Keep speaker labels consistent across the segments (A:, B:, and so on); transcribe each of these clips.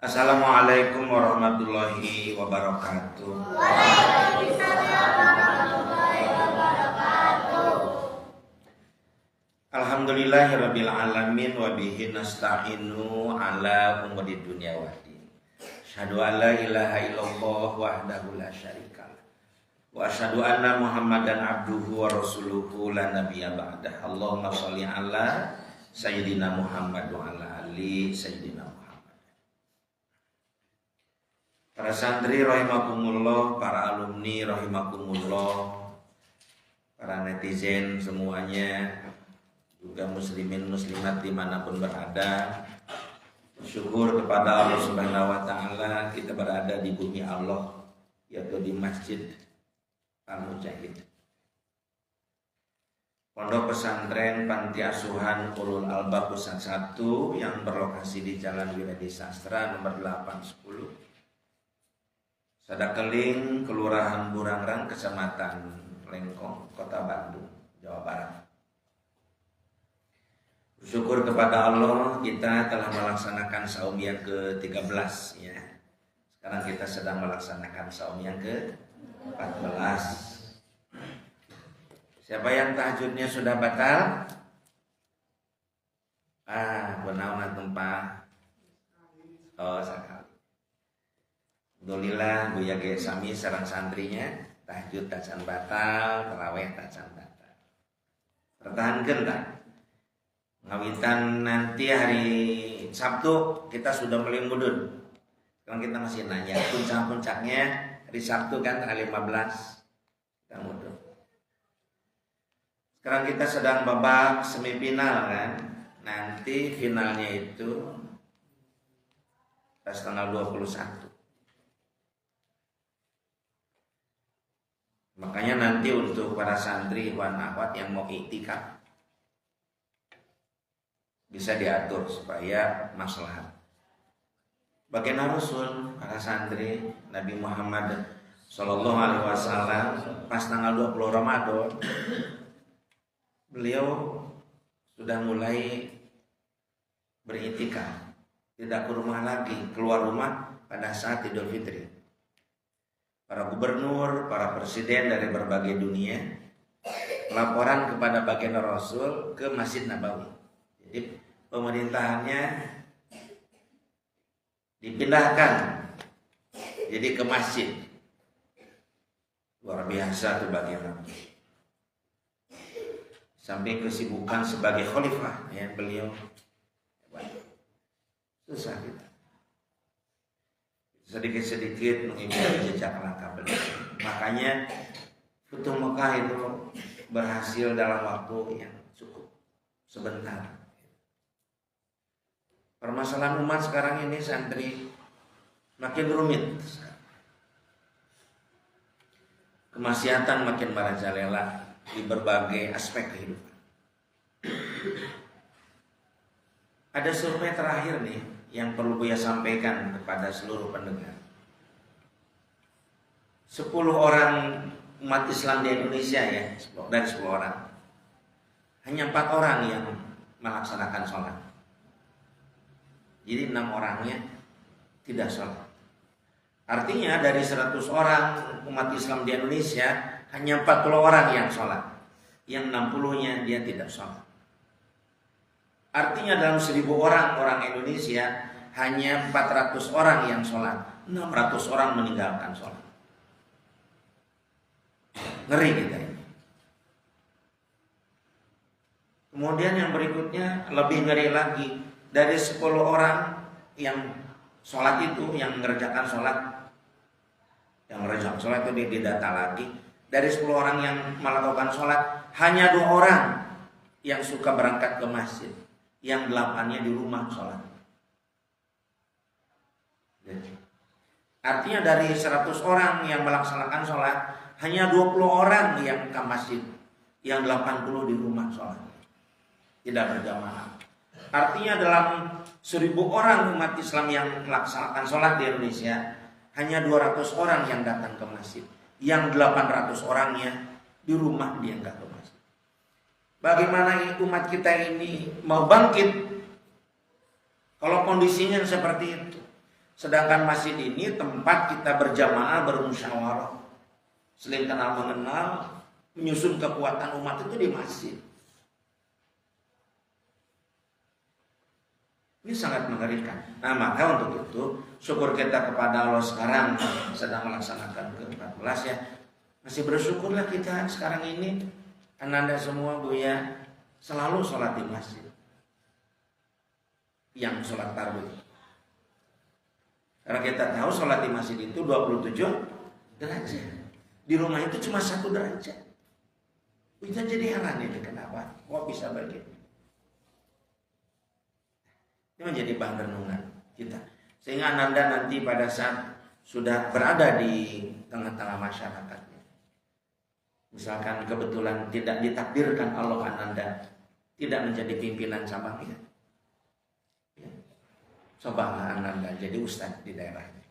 A: Assalamualaikum warahmatullahi wabarakatuh.
B: Waalaikumsalam warahmatullahi wabarakatuh.
A: Alhamdulillahirabbil alamin wa bihi nasta'inu ala umuri dunya waddin. Asyhadu an la ilaha illallah wahdahu la syarikalah. Wa asyhadu anna Muhammadan abduhu wa rasuluhu la nabiyya ba'dah. Allahumma shalli ala sayyidina Muhammad wa ala ali sayyidina Muhammad. Para santri rahimakumullah, para alumni rahimakumullah, para netizen semuanya, juga muslimin muslimat dimanapun berada, bersyukur kepada Allah Subhanahu wa Ta'ala kita berada di bumi Allah, yaitu di Masjid Al-Mujahid, Pondok Pesantren Panti Asuhan Ulul Albab Pusat 1 yang berlokasi di Jalan Wiradi Sastra nomor 810 Sadakeling, Kelurahan Burangrang, Kecamatan Lengkong, Kota Bandung, Jawa Barat. Bersyukur kepada Allah kita telah melaksanakan saum yang ke-13 ya. Sekarang kita sedang melaksanakan saum yang ke-14. Siapa yang tahajudnya sudah batal? Benawan tempat. Oh, sekali. Alhamdulillah Buya Ge Sami sareng santrinya tahajud tacan batal, tarawih tacan batal. Pertahankan tak? Ngawitan nanti hari Sabtu kita sudah mulai mudun. Sekarang kita masih nanya puncak-puncaknya hari Sabtu kan tanggal 15 kita mudun. Sekarang kita sedang babak semifinal kan. Nanti finalnya itu pas tanggal 21. Makanya nanti untuk para santri wan akhwat yang mau iktikaf bisa diatur supaya maslahat. Bagaimana Rasul para santri Nabi Muhammad Sallallahu Alaihi Wasallam pas tanggal 20 Ramadan beliau sudah mulai beriktikaf, tidak ke rumah lagi, keluar rumah pada saat Idul Fitri. Para gubernur, para presiden dari berbagai dunia laporan kepada baginda Rasul ke Masjid Nabawi. Jadi pemerintahannya dipindahkan jadi ke masjid. Luar biasa tuh baginda. Sampai kesibukan sebagai khalifah ya beliau. Susah kita. Sedikit-sedikit mengikuti jejak langkah beliau. Makanya Futuh Mekah itu berhasil dalam waktu yang cukup sebentar. Permasalahan umat sekarang ini santri makin rumit. Kemaksiatan makin merajalela di berbagai aspek kehidupan. Ada survei terakhir nih yang perlu Buya sampaikan kepada seluruh pendengar. 10 orang umat Islam di Indonesia ya, dari 10 orang hanya 4 orang yang melaksanakan sholat. Jadi 6 orangnya tidak sholat. Artinya dari 100 orang umat Islam di Indonesia hanya 40 orang yang sholat, yang 60-nya dia tidak sholat. Artinya dalam 1000 orang Indonesia hanya 400 orang yang sholat, 600 orang meninggalkan sholat. Ngeri kita ini. Kemudian yang berikutnya lebih ngeri lagi. Dari 10 orang yang sholat itu, yang mengerjakan sholat, itu didata lagi. Dari 10 orang yang melakukan sholat, hanya 2 orang yang suka berangkat ke masjid. Yang 8-nya di rumah sholat. Artinya dari 100 orang yang melaksanakan sholat, hanya 20 orang yang ke masjid, yang 80 di rumah sholat, tidak berjamaah. Artinya dalam 1000 orang umat Islam yang melaksanakan sholat di Indonesia, hanya 200 orang yang datang ke masjid, yang 800 orangnya di rumah dia nggak ke masjid. Bagaimana umat kita ini mau bangkit kalau kondisinya seperti itu? Sedangkan masjid ini tempat kita berjamaah bermusyawarah, saling kenal mengenal, menyusun kekuatan umat itu di masjid. Ini sangat mengerikan. Nah, maka untuk itu syukur kita kepada Allah sekarang sedang melaksanakan ke-14 ya. Masih bersyukurlah kita sekarang ini. Ananda semua Buya selalu sholat di masjid. Yang sholat tarawih. Karena kita tahu sholat di masjid itu 27 derajat. Di rumah itu cuma 1 derajat. Kita jadi heran ini kenapa? Kok bisa begitu? Ini menjadi bahan renungan kita. Sehingga Ananda nanti pada saat sudah berada di tengah-tengah masyarakatnya, misalkan kebetulan tidak ditakdirkan Allah Ananda tidak menjadi pimpinan cabangnya, ya, cobalah Ananda jadi ustadz di daerahnya,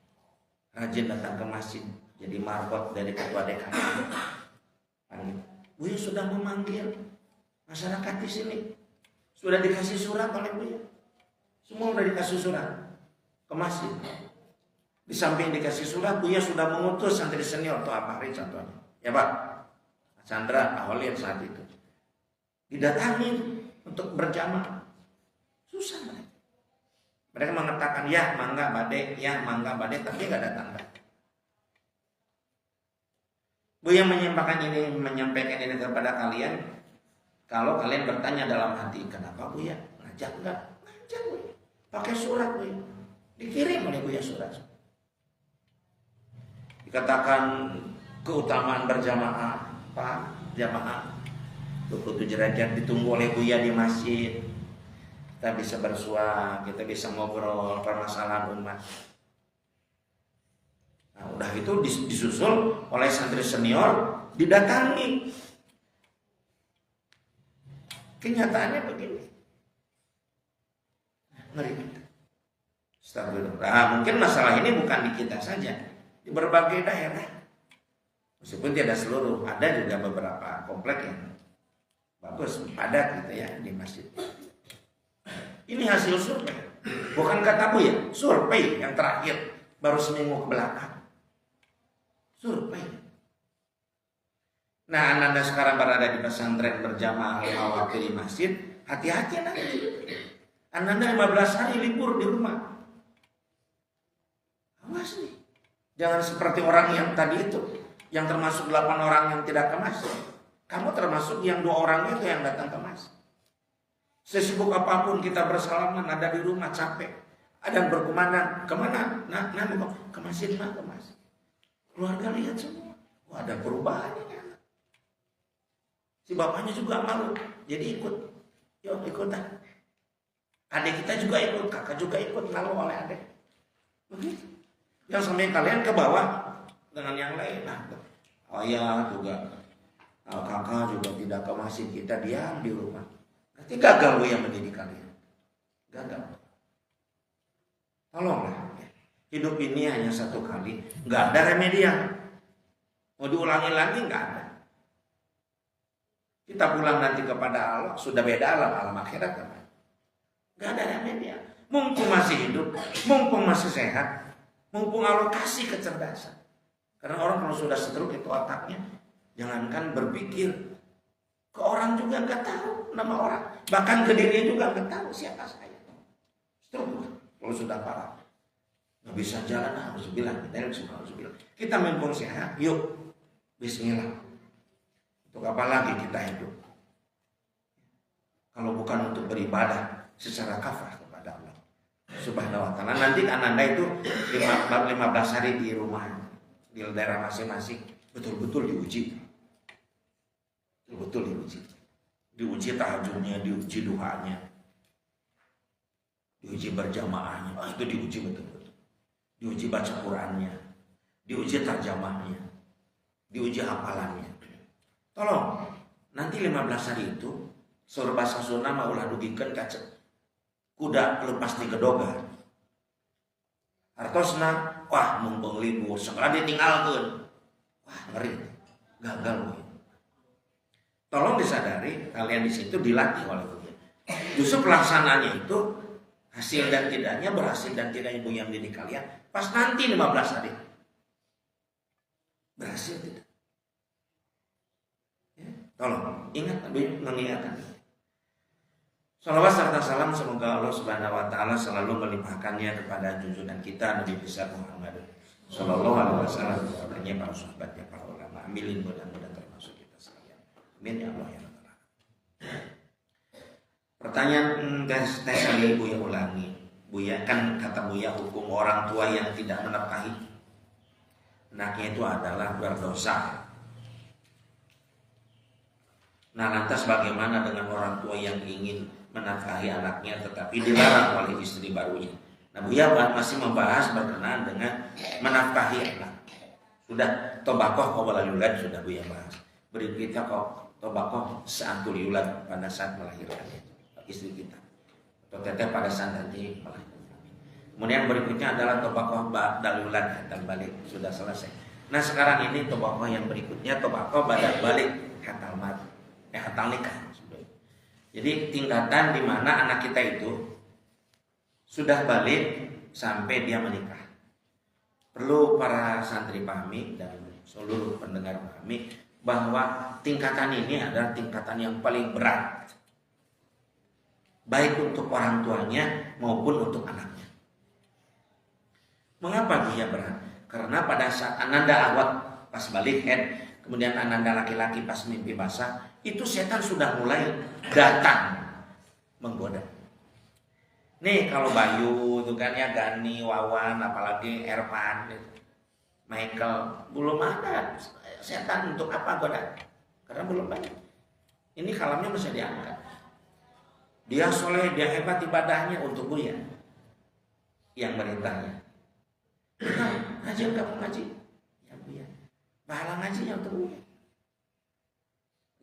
A: rajin datang ke masjid, jadi marbot dari ketua dekan. Buya sudah memanggil masyarakat di sini, sudah dikasih surat oleh Buya. Semua sudah dikasih surat ke masjid. Di samping dikasih surat, Buya sudah mengutus santri senior atau Pak Hari contohnya. Ya Pak, Chandra, Pak Holil saat itu didatangi untuk berjamaah. Susah mereka. Mereka mengatakan ya mangga bade, ya mangga bade, tapi nggak datang. Buya menyampaikan ini kepada kalian. Kalau kalian bertanya dalam hati, kenapa Buya ngajak enggak? Ngajak Buya. Pakai surat Buya. Dikirim oleh Buya surat. Dikatakan keutamaan berjamaah, Pak, jamaah 27 derajat ditunggu oleh Buya di masjid. Kita bisa bersua, kita bisa ngobrol permasalahan umat. Nah, udah itu disusul oleh santri senior, didatangi. Kenyataannya begini. Ngeri. Nah, mungkin masalah ini bukan di kita saja, di berbagai daerah. Meskipun tidak seluruh, ada juga beberapa komplek yang bagus, padat gitu ya di masjid. Ini hasil survei, bukan kata Buya, survei yang terakhir baru seminggu ke belakang. Survei. Nah, Anda sekarang berada di pesantren berjamaah 5 waktu di masjid, hati-hati nanti. Anda 15 hari libur di rumah. Awas nih. Jangan seperti orang yang tadi itu, yang termasuk 8 orang yang tidak ke masjid. Kamu termasuk yang 2 orang itu yang datang ke masjid. Sesibuk apapun kita bersalaman, ada di rumah capek, ada yang berkumandang kemana? Nah, ke masjid mah, ke masjid. Keluarga lihat semua, wah ada perubahan ini anak. Si bapaknya juga malu, jadi ikut, yuk ikutan. Adik kita juga ikut, kakak juga ikut, malu oleh adik. Begitu. Yang sampai kalian ke bawah dengan yang lain. Nah, ayah juga, kakak juga tidak ke masjid, kita diam di rumah. Nanti gagal yang mendidik kalian. Gagal. Tolonglah. Hidup ini hanya 1 kali. Nggak ada remedial. Mau diulangi lagi nggak ada. Kita pulang nanti kepada Allah. Sudah beda alam akhirat kan. Nggak ada remedial. Mumpung masih hidup. Mumpung masih sehat. Mumpung Allah kasih kecerdasan. Karena orang kalau sudah stroke itu otaknya. Jangankan berpikir. Ke orang juga nggak tahu nama orang. Bahkan ke diri juga nggak tahu siapa saya. Stroke kalau sudah parah. Nggak bisa jalan, harus bilang. Kita mumpung sehat, yuk. Bismillah. Untuk apa lagi kita hidup? Kalau bukan untuk beribadah secara kafah kepada Allah Subhanahu wa ta'ala. Nanti kan Anda itu 15 hari di rumah, di daerah masing-masing, betul-betul diuji. Betul diuji. Diuji tahajudnya, diuji duhanya, diuji berjamaahnya. Itu diuji betul-betul. Diuji baca Qurannya, diuji terjemahnya, diuji hafalannya. Tolong, nanti 15 hari itu sur bahasa Sunda mah ulah dugikeun kaca kuda lepas di gedoga. Artosna, wah mumpung libur, segala ditinggalkeun. Wah ngeri, gagal. Tolong disadari, kalian di situ dilatih oleh Buya. Justru pelaksanaannya itu hasil dan tidaknya, berhasil dan tidaknya Buya mendidik kalian pas nanti 15 hari. Berhasil tidak? Ya, tolong ingat, mengingatkan. Salawat serta salam semoga Allah Subhanahu wa taala selalu melimpahkannya kepada junjungan kita Nabi besar Muhammad sallallahu alaihi wasallam, kepadanya para sahabatnya, para ulama. Amin, mudah-mudahan termasuk kita sekalian. Amin ya Allah ya Rabbal alamin. Pertanyaan tes kali Buya ulangi. Buya kan kata Buya hukum orang tua yang tidak menafkahi anaknya itu adalah berdosa. Nah, lantas bagaimana dengan orang tua yang ingin menafkahi anaknya tetapi dilarang oleh istri barunya? Nah, Buya masih membahas berkenaan dengan menafkahi anak. Sudah tobakoh qabla yulad sudah Buya bahas. Berikutnya kok tobakoh sa'atul yulad pada saat melahirkannya istri kita, atau teteh pada saat nanti melahirkan. Kemudian berikutnya adalah tobakoh ba'dal yulad dan balik sudah selesai. Nah, sekarang ini tobakoh yang berikutnya tobakoh ba'dal balik hatal mat. Hatal nikah. Jadi tingkatan di mana anak kita itu sudah balik sampai dia menikah. Perlu para santri pahami dan seluruh pendengar pahami bahwa tingkatan ini adalah tingkatan yang paling berat, baik untuk orang tuanya maupun untuk anaknya. Mengapa dia berat? Karena pada saat ananda awal pas balik head, kemudian ananda laki-laki pas mimpi basah, itu setan sudah mulai datang menggoda. Nih kalau Bayu itu kan ya, Gani, Wawan, apalagi Ervan, Michael, belum ada setan untuk apa goda? Karena belum banyak. Ini kalamnya bisa diangkat. Dia soleh, dia hebat ibadahnya untuk Buya yang merintahnya. Ngaji kamu ngaji, ya Buya. Pahala ngajinya untuk Buya.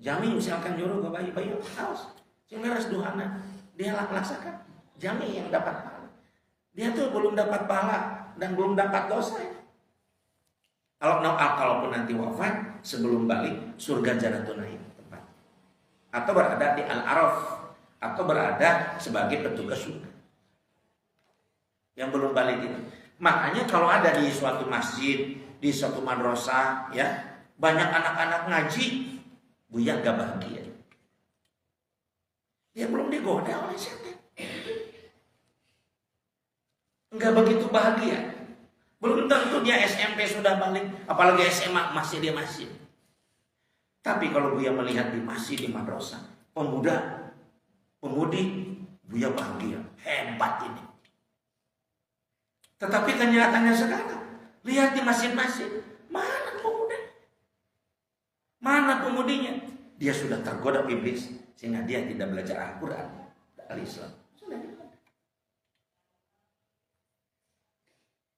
A: Jami misalkan nyuruh ke Bayu, awas, sehingga duhana dia laksakan. Jami yang dapat pahala. Dia tuh belum dapat pahala dan belum dapat dosa. Kalaupun nanti wafat sebelum balik, surga Jannatul Naim tempat. Atau berada di Al-Araf, atau berada sebagai petugas surga. Yang belum balik itu. Makanya kalau ada di suatu masjid, di suatu madrasah, ya, banyak anak-anak ngaji, Buya gak bahagia. Dia belum digoda oleh setan. Enggak begitu bahagia. Belum tentu dia SMP sudah balik, apalagi SMA masih dia masih. Tapi kalau Buya melihat di masjid, di madrasah, pemuda, pemudi, Buya bahagia. Hebat ini. Tetapi kenyataannya sekarang, lihat di masjid-masjid, mana pemuda? Mana pemudinya? Dia sudah tergoda iblis sehingga dia tidak belajar Al-Quran dan Islam.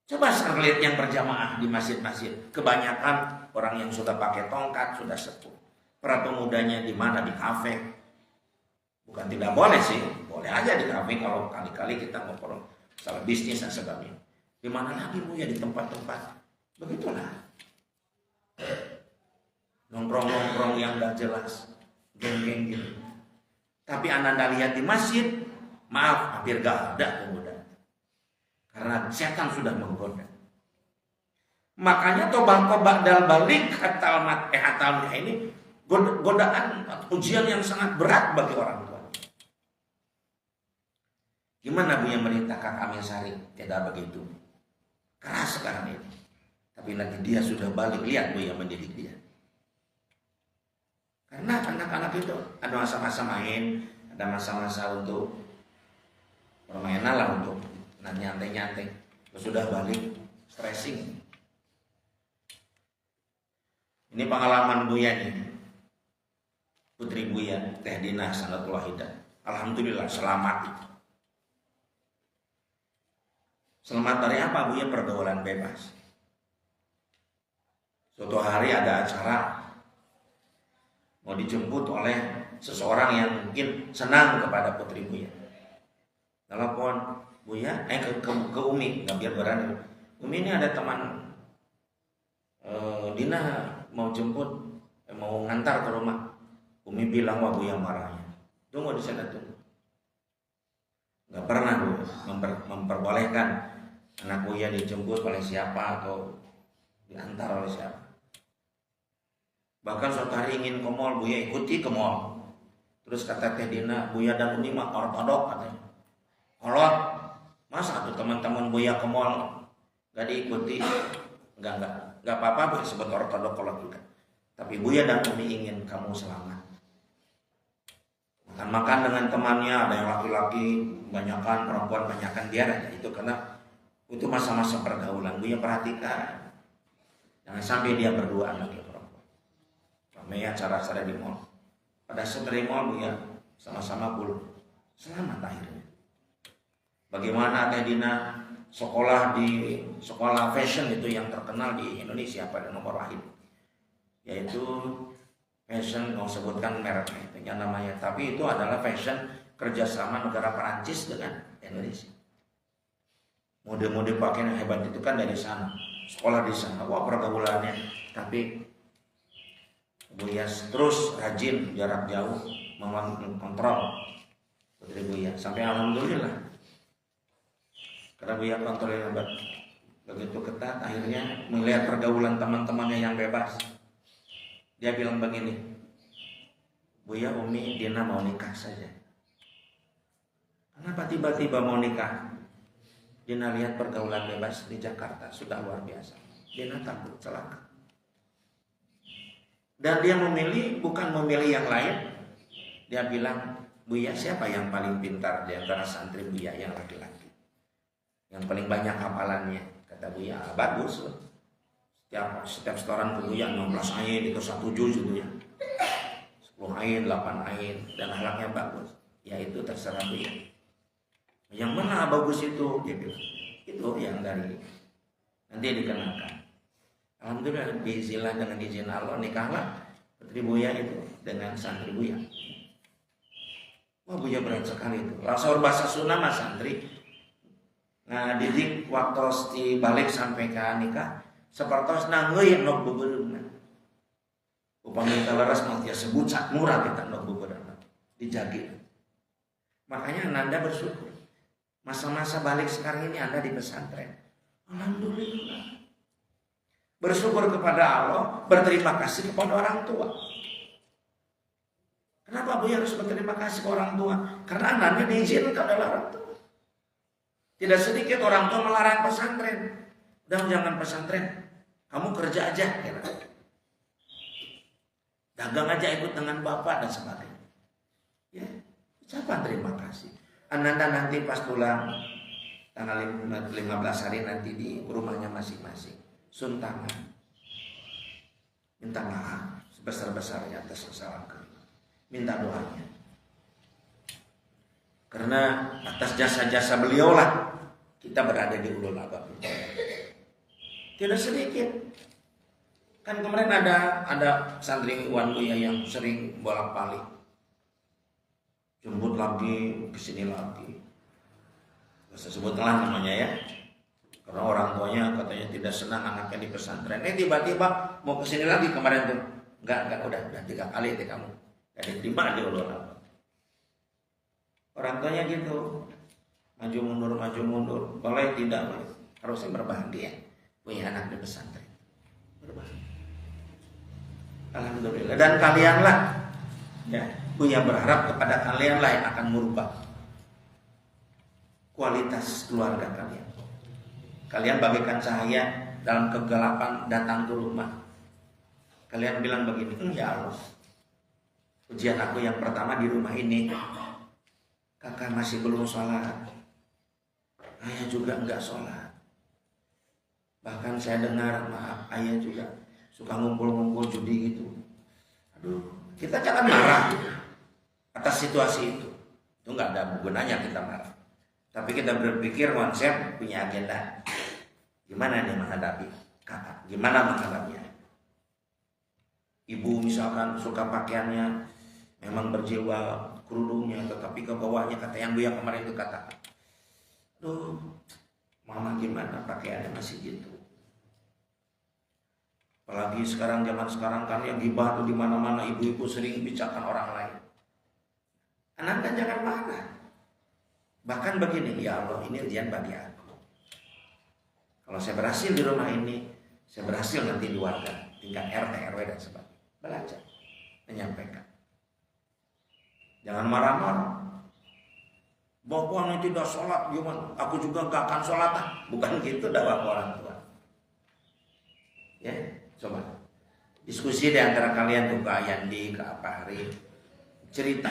A: Coba sekarang lihat yang berjamaah di masjid-masjid. Kebanyakan orang yang sudah pakai tongkat, sudah sepuh. Para pemudanya di mana? Di kafe. Bukan tidak boleh sih, boleh aja di kafe kalau kali-kali kita ngobrol soal bisnis dan sebagainya. Di mana lagi Bu ya, di tempat-tempat begitulah. Nongkrong-nongkrong yang gak jelas, geng-geng gitu. Tapi Anda lihat di masjid, maaf, hampir gak ada pemuda. Karena setan sudah menggoda. Makanya tobat dal balik hatal ini godaan, ujian yang sangat berat bagi orang tua. Gimana Bu yang merintahkan kami Sari? Tidak begitu. Keras sekarang ini. Tapi nanti dia sudah balik, lihat Bu yang mendidik dia. Karena anak-anak itu ada masa-masa main, ada masa-masa untuk permainan lah, untuk nyantai-nyantai. Sudah balik, stressing. Ini pengalaman Buya nih. Putri Buya, Teh Dinah Sanatul Wahidah. Alhamdulillah selamat. Selamat dari apa Buya? Pergaulan bebas. Suatu hari ada acara, mau dijemput oleh seseorang yang mungkin senang kepada Putri Buya. Telepon Buya, ke Umi, nggak biar berani. Umi ini ada teman Dina mau jemput, mau ngantar ke rumah. Umi bilang, wah Buya marahnya. Tunggu di sana tunggu. nggak pernah Bu memperbolehkan anak Buya dijemput oleh siapa atau diantar oleh siapa. Bahkan suatu hari ingin ke mall, Buya ikuti ke mall. Terus kata Teh Dina, Buya dan Umi mah ortodok katanya. Kolot, masa tuh teman-teman Buya ke mall nggak diikuti? Nggak apa-apa Bu sebut ortodok kolot juga. Tapi Buya dan Umi ingin kamu selamat. Makan dengan temannya, ada yang laki-laki banyakan, perempuan banyakan, biar aja itu karena itu masa-masa pergaulan. Buya perhatikan, jangan sampai dia berdua anak dia perempuan. Ramai acara-acara di mall. Pada saat dari mall Buya sama-sama pulang, selamat akhirnya. Bagaimana Teh Dina sekolah di sekolah fashion itu yang terkenal di Indonesia pada nomor wahid, yaitu fashion, mau sebutkan mereknya itu yang namanya, tapi itu adalah fashion kerjasama negara Perancis dengan Indonesia. Mode-mode pakaian yang hebat itu kan dari sana, sekolah di sana, wah pergaulannya. Tapi Buya terus rajin jarak jauh mengontrol putri Buya sampai alhamdulillah, karena Buya kontrolnya begitu ketat, akhirnya melihat pergaulan teman-temannya yang bebas. Dia bilang begini, Buya, Umi, Dina mau nikah saja. Kenapa tiba-tiba mau nikah? Dina lihat pergaulan bebas di Jakarta sudah luar biasa. Dina takut celaka. Dan dia memilih, bukan memilih yang lain. Dia bilang, Buya, siapa yang paling pintar di antara santri Buya yang laki-laki? Yang paling banyak hafalannya? Kata Buya, bagus loh. Setiap setoran ke Buya 16 ayat itu 1 juz gitu ya. 10 ayat, 8 ayat, dan akhlaknya bagus. Ya itu terserah Buya. Yang mana bagus itu? Dia bilang, itu yang dari nanti dikenakan. Alhamdulillah biiznillah dengan izin Allah nikahlah putri Buya itu dengan santri Buya. Wah Buya berat sekali itu. Langsung bahasa Sunda mas santri. Nah didik waktu dibalik sampai ke nikah sepertos nangeuy nok bubeurna. Upami talaras mah dia sebut sak murah kita nok bubeurna. Dijagi. Makanya Anda bersyukur. Masa-masa balik sekarang ini Anda di pesantren. Alhamdulillah. Bersyukur kepada Allah, berterima kasih kepada orang tua. Kenapa Buya harus berterima kasih ke orang tua? Karena anaknya diizinkan oleh orang tua. Tidak sedikit orang tua melarang pesantren. Udah jangan pesantren, kamu kerja aja. Ya. Dagang aja ikut dengan bapak dan sebagainya. Ya, ucapan terima kasih. Ananda nanti pas pulang tanggal 15 hari nanti di rumahnya masing-masing. Suntangan, minta maaf sebesar-besarnya atas kesalahan kami, minta doanya, karena atas jasa-jasa beliau lah kita berada di ulul albab. Tidak sedikit, kan kemarin ada santri Wan Buya yang sering bolak-balik, jemput lagi, kesini lagi, sebutlah namanya ya. Karena orang tuanya katanya tidak senang anaknya di pesantren. Tiba-tiba mau kesini lagi kemarin tuh. Enggak, udah 3 kali deh kamu. Gak diterima di ulul albab. Orang tuanya gitu. Maju mundur. Boleh tidak boleh. Harusnya berbahagia punya anak di pesantren. Berbahagia. Alhamdulillah. Dan kalianlah ya, Buya berharap kepada kalianlah yang akan merubah kualitas keluarga kalian. Kalian bagaikan cahaya dalam kegelapan datang ke rumah. Kalian bilang begini, ya Allah, ujian aku yang pertama di rumah ini, kakak masih belum sholat, ayah juga enggak sholat. Bahkan saya dengar, maaf, ayah juga suka ngumpul-ngumpul judi gitu. Aduh, kita jangan marah atas situasi itu. Itu enggak ada gunanya kita marah. Tapi kita berpikir konsep punya agenda. Gimana dia menghadapi kakak? Gimana menghadapinya? Ibu misalkan suka pakaiannya memang berjilbab, kerudungnya, tetapi ke bawahnya kata yang Buya kemarin itu kata, duh, mama gimana pakaiannya masih gitu. Apalagi sekarang zaman sekarang kan yang gibah tuh di mana-mana, ibu-ibu sering bicarakan orang lain. Anak kan jangan marah. Bahkan begini, ya Allah ini ujian bagi aku. Kalau saya berhasil di rumah ini, saya berhasil nanti di warga, tingkat RT, RW dan sebagainya. Belajar, menyampaikan. Jangan marah-marah. Bapak ini tidak sholat, gimana? Aku juga gak akan sholat. Bukan gitu dakwah orang tua. Ya, coba diskusi di antara kalian tuh, Kak Yandi, Kak Fahri, cerita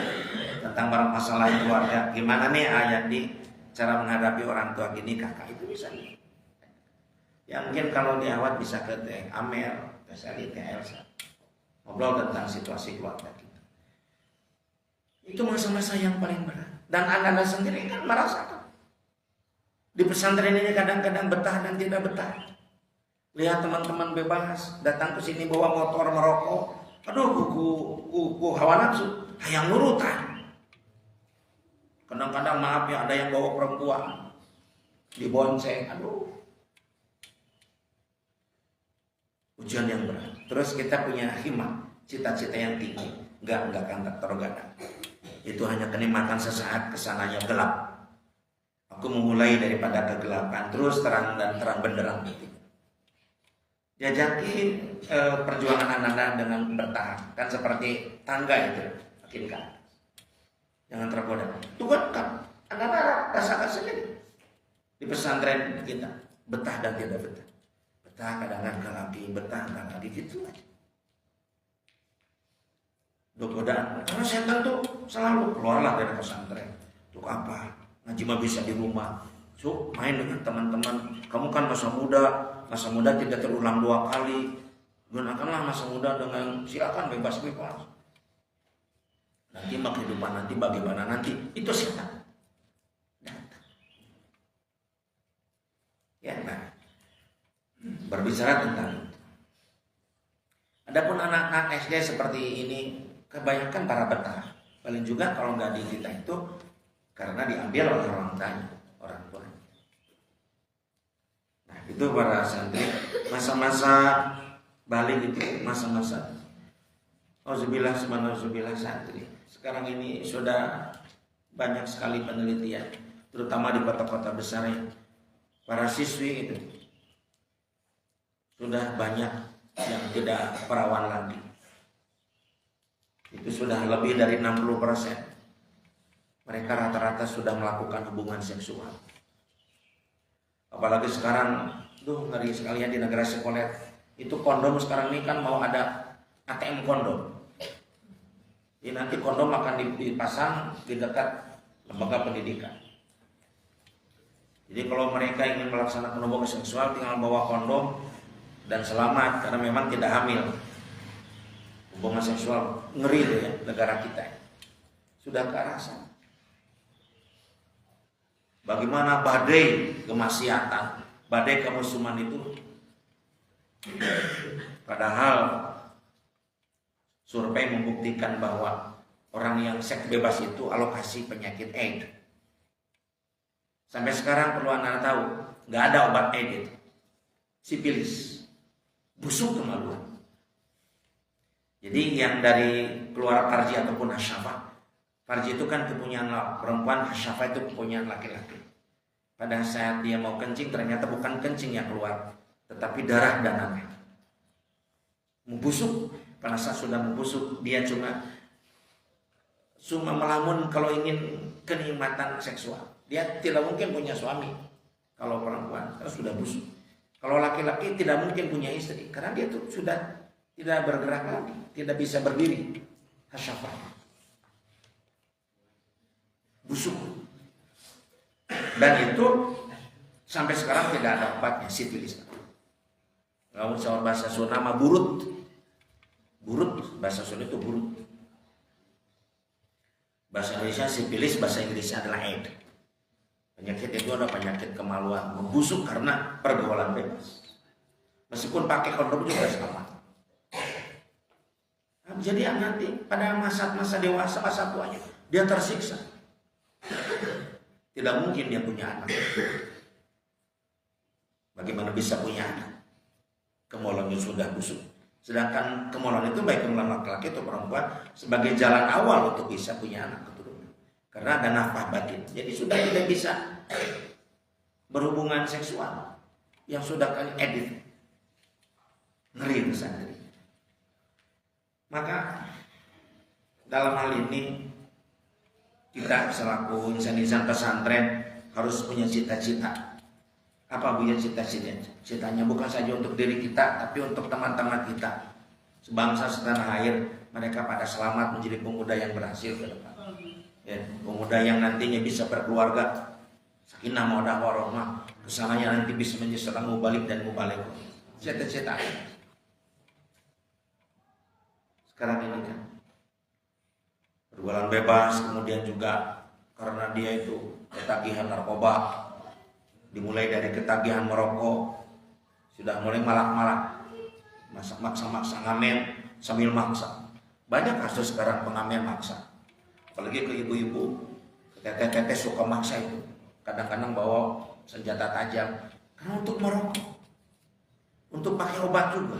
A: tentang masalah keluarga. Gimana nih Yandi cara menghadapi orang tua gini, kakak itu bisa nih. Ya mungkin kalau di awal bisa ke Teh Amel, Teh Sally, Teh Elsa, ngobrol tentang situasi keluarga kita. Itu masa-masa yang paling berat. Dan Anda sendiri kan merasakan. Di pesantren ini kadang-kadang betah dan tidak betah. Lihat teman-teman bebas datang ke sini bawa motor merokok. Aduh, kuku hawa nafsu, yang nurutan. Kadang-kadang maaf ya, ada yang bawa perempuan dibonceng. Aduh, ujian yang berat. Terus kita punya himmat, cita-cita yang tinggi, enggak akan tergadang. Itu hanya kenikmatan sesaat, kesananya gelap. Aku memulai daripada kegelapan, terus terang dan terang benderang gitu. Jajaki perjuangan Anda dengan bertahan, kan seperti tangga itu, makin ke atas. Jangan tergoda. Tuhan kan, Anda rasakan sendiri di pesantren kita, betah dan tidak betah. Betah kadang-kadang lagi, betah kadang lagi gitu aja. Godaan, karena setan tuh selalu keluarlah dari pesantren. Untuk apa? Ngaji mah bisa di rumah. So, main dengan teman-teman. Kamu kan masa muda tidak terulang 2 kali. Gunakanlah masa muda dengan silakan bebas-bebas. Nanti mah kehidupan nanti bagaimana nanti itu setan. Ya, nah. Berbicara tentang itu. Adapun anak-anak SD seperti ini kebanyakan para betah. Paling juga kalau nggak di kita itu karena diambil oleh orang tua. Nah itu para santri masa-masa balik itu masa-masa auzubillah santri. Sekarang ini sudah banyak sekali penelitian, terutama di kota-kota besar ya. Para siswi itu sudah banyak yang tidak perawan lagi. Itu sudah lebih dari 60%. Mereka rata-rata sudah melakukan hubungan seksual. Apalagi sekarang, ngeri sekali ya di negara sekuler. Itu kondom sekarang ini kan mau ada ATM kondom. Jadi nanti kondom akan dipasang di dekat lembaga pendidikan. Jadi kalau mereka ingin melaksanakan hubungan seksual tinggal bawa kondom dan selamat karena memang tidak hamil. Hubungan seksual ngeri tuh ya negara kita sudah ke arah sana. Bagaimana badai kemaksiatan, badai kemusuhan itu, padahal survei membuktikan bahwa orang yang seks bebas itu alokasi penyakit AIDS. Sampai sekarang perlu Anda tahu, nggak ada obat AIDS itu, sipilis, busuk kemaluan. Jadi yang dari keluar farji ataupun hasyafah. Farji itu kan kepunyaan perempuan, hasyafah itu kepunyaan laki-laki. Pada saat dia mau kencing ternyata bukan kencing yang keluar, tetapi darah dan nanah. Membusuk, pada saat sudah membusuk dia cuma melamun kalau ingin kenikmatan seksual. Dia tidak mungkin punya suami kalau perempuan, karena sudah busuk. Kalau laki-laki tidak mungkin punya istri, karena dia tuh sudah tidak bergerak lagi, tidak bisa berdiri. Hasyafah, busuk. Dan itu sampai sekarang tidak ada obatnya, sifilis. Kalau soal bahasa Sunda nama burut, bahasa Sunda itu burut. Bahasa Indonesia sifilis, bahasa Inggrisnya adalah AIDS. Penyakit itu ada penyakit kemaluan, membusuk karena pergaulan bebas. Meskipun pakai kondom juga sama. Jadi nanti pada masa dewasa, masa tuanya dia tersiksa. Tidak mungkin dia punya anak. Bagaimana bisa punya anak? Kemaluannya sudah busuk. Sedangkan kemaluan itu baik kemaluan laki-laki atau perempuan sebagai jalan awal untuk bisa punya anak keturunan. karena ada nafkah batin. Jadi sudah tidak bisa berhubungan seksual yang sudah kali edit. Ngeri pesantren. Maka dalam hal ini kita selaku insan-insan pesantren harus punya cita-cita. Apa punya cita-citanya? Citanya bukan saja untuk diri kita, tapi untuk teman-teman kita, sebangsa setanah air. Mereka pada selamat menjadi pemuda yang berhasil ke depan. Ya, pemuda yang nantinya bisa berkeluarga, sakinah mawaddah warahmah, kesananya nanti bisa menjadi seorang mubalik dan mubalik. Cita-cita. Sekarang ini kan pergaulan bebas, kemudian juga karena dia itu ketagihan narkoba, dimulai dari ketagihan merokok, sudah mulai malak-malak, maksa ngamen sambil maksa. Banyak kasus sekarang pengamen maksa, apalagi ke ibu-ibu, teteh-teteh suka maksa itu, kadang-kadang bawa senjata tajam, karena untuk merokok, untuk pakai obat juga.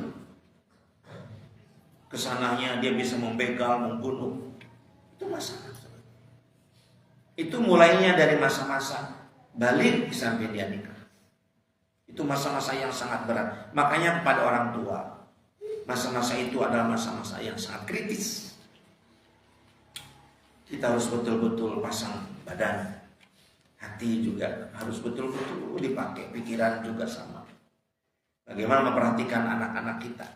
A: Kesananya dia bisa membegal, membunuh, itu masalah. Itu mulainya dari masa-masa balik sampai dia nikah. Itu masa-masa yang sangat berat. Makanya kepada orang tua, masa-masa itu adalah masa-masa yang sangat kritis. Kita harus betul-betul pasang badan, hati juga harus betul-betul dipakai, pikiran juga sama. Bagaimana memperhatikan anak-anak kita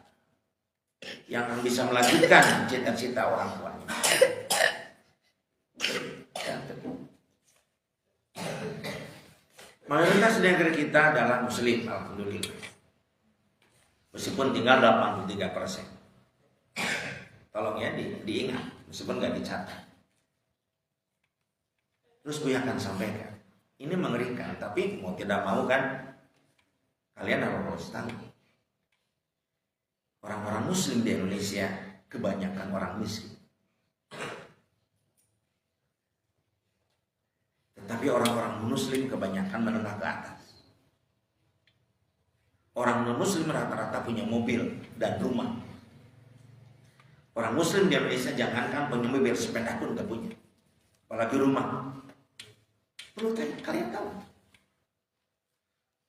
A: yang akan bisa melanjutkan cita-cita orang tuanya. Mayoritas negeri kita adalah muslim, alhamdulillah. Meskipun tinggal 83%. Tolong ya diingat, meskipun nggak dicatat. Terus gue akan sampaikan, ini mengerikan, tapi mau tidak mau kan kalian harus tahu. Orang-orang muslim di Indonesia kebanyakan orang miskin. Tetapi orang-orang muslim kebanyakan menengah ke atas. Orang non-muslim rata-rata punya mobil dan rumah. Orang muslim di Indonesia jangankan punya mobil, sepeda pun gak punya, apalagi rumah. Perlu kalian tahu.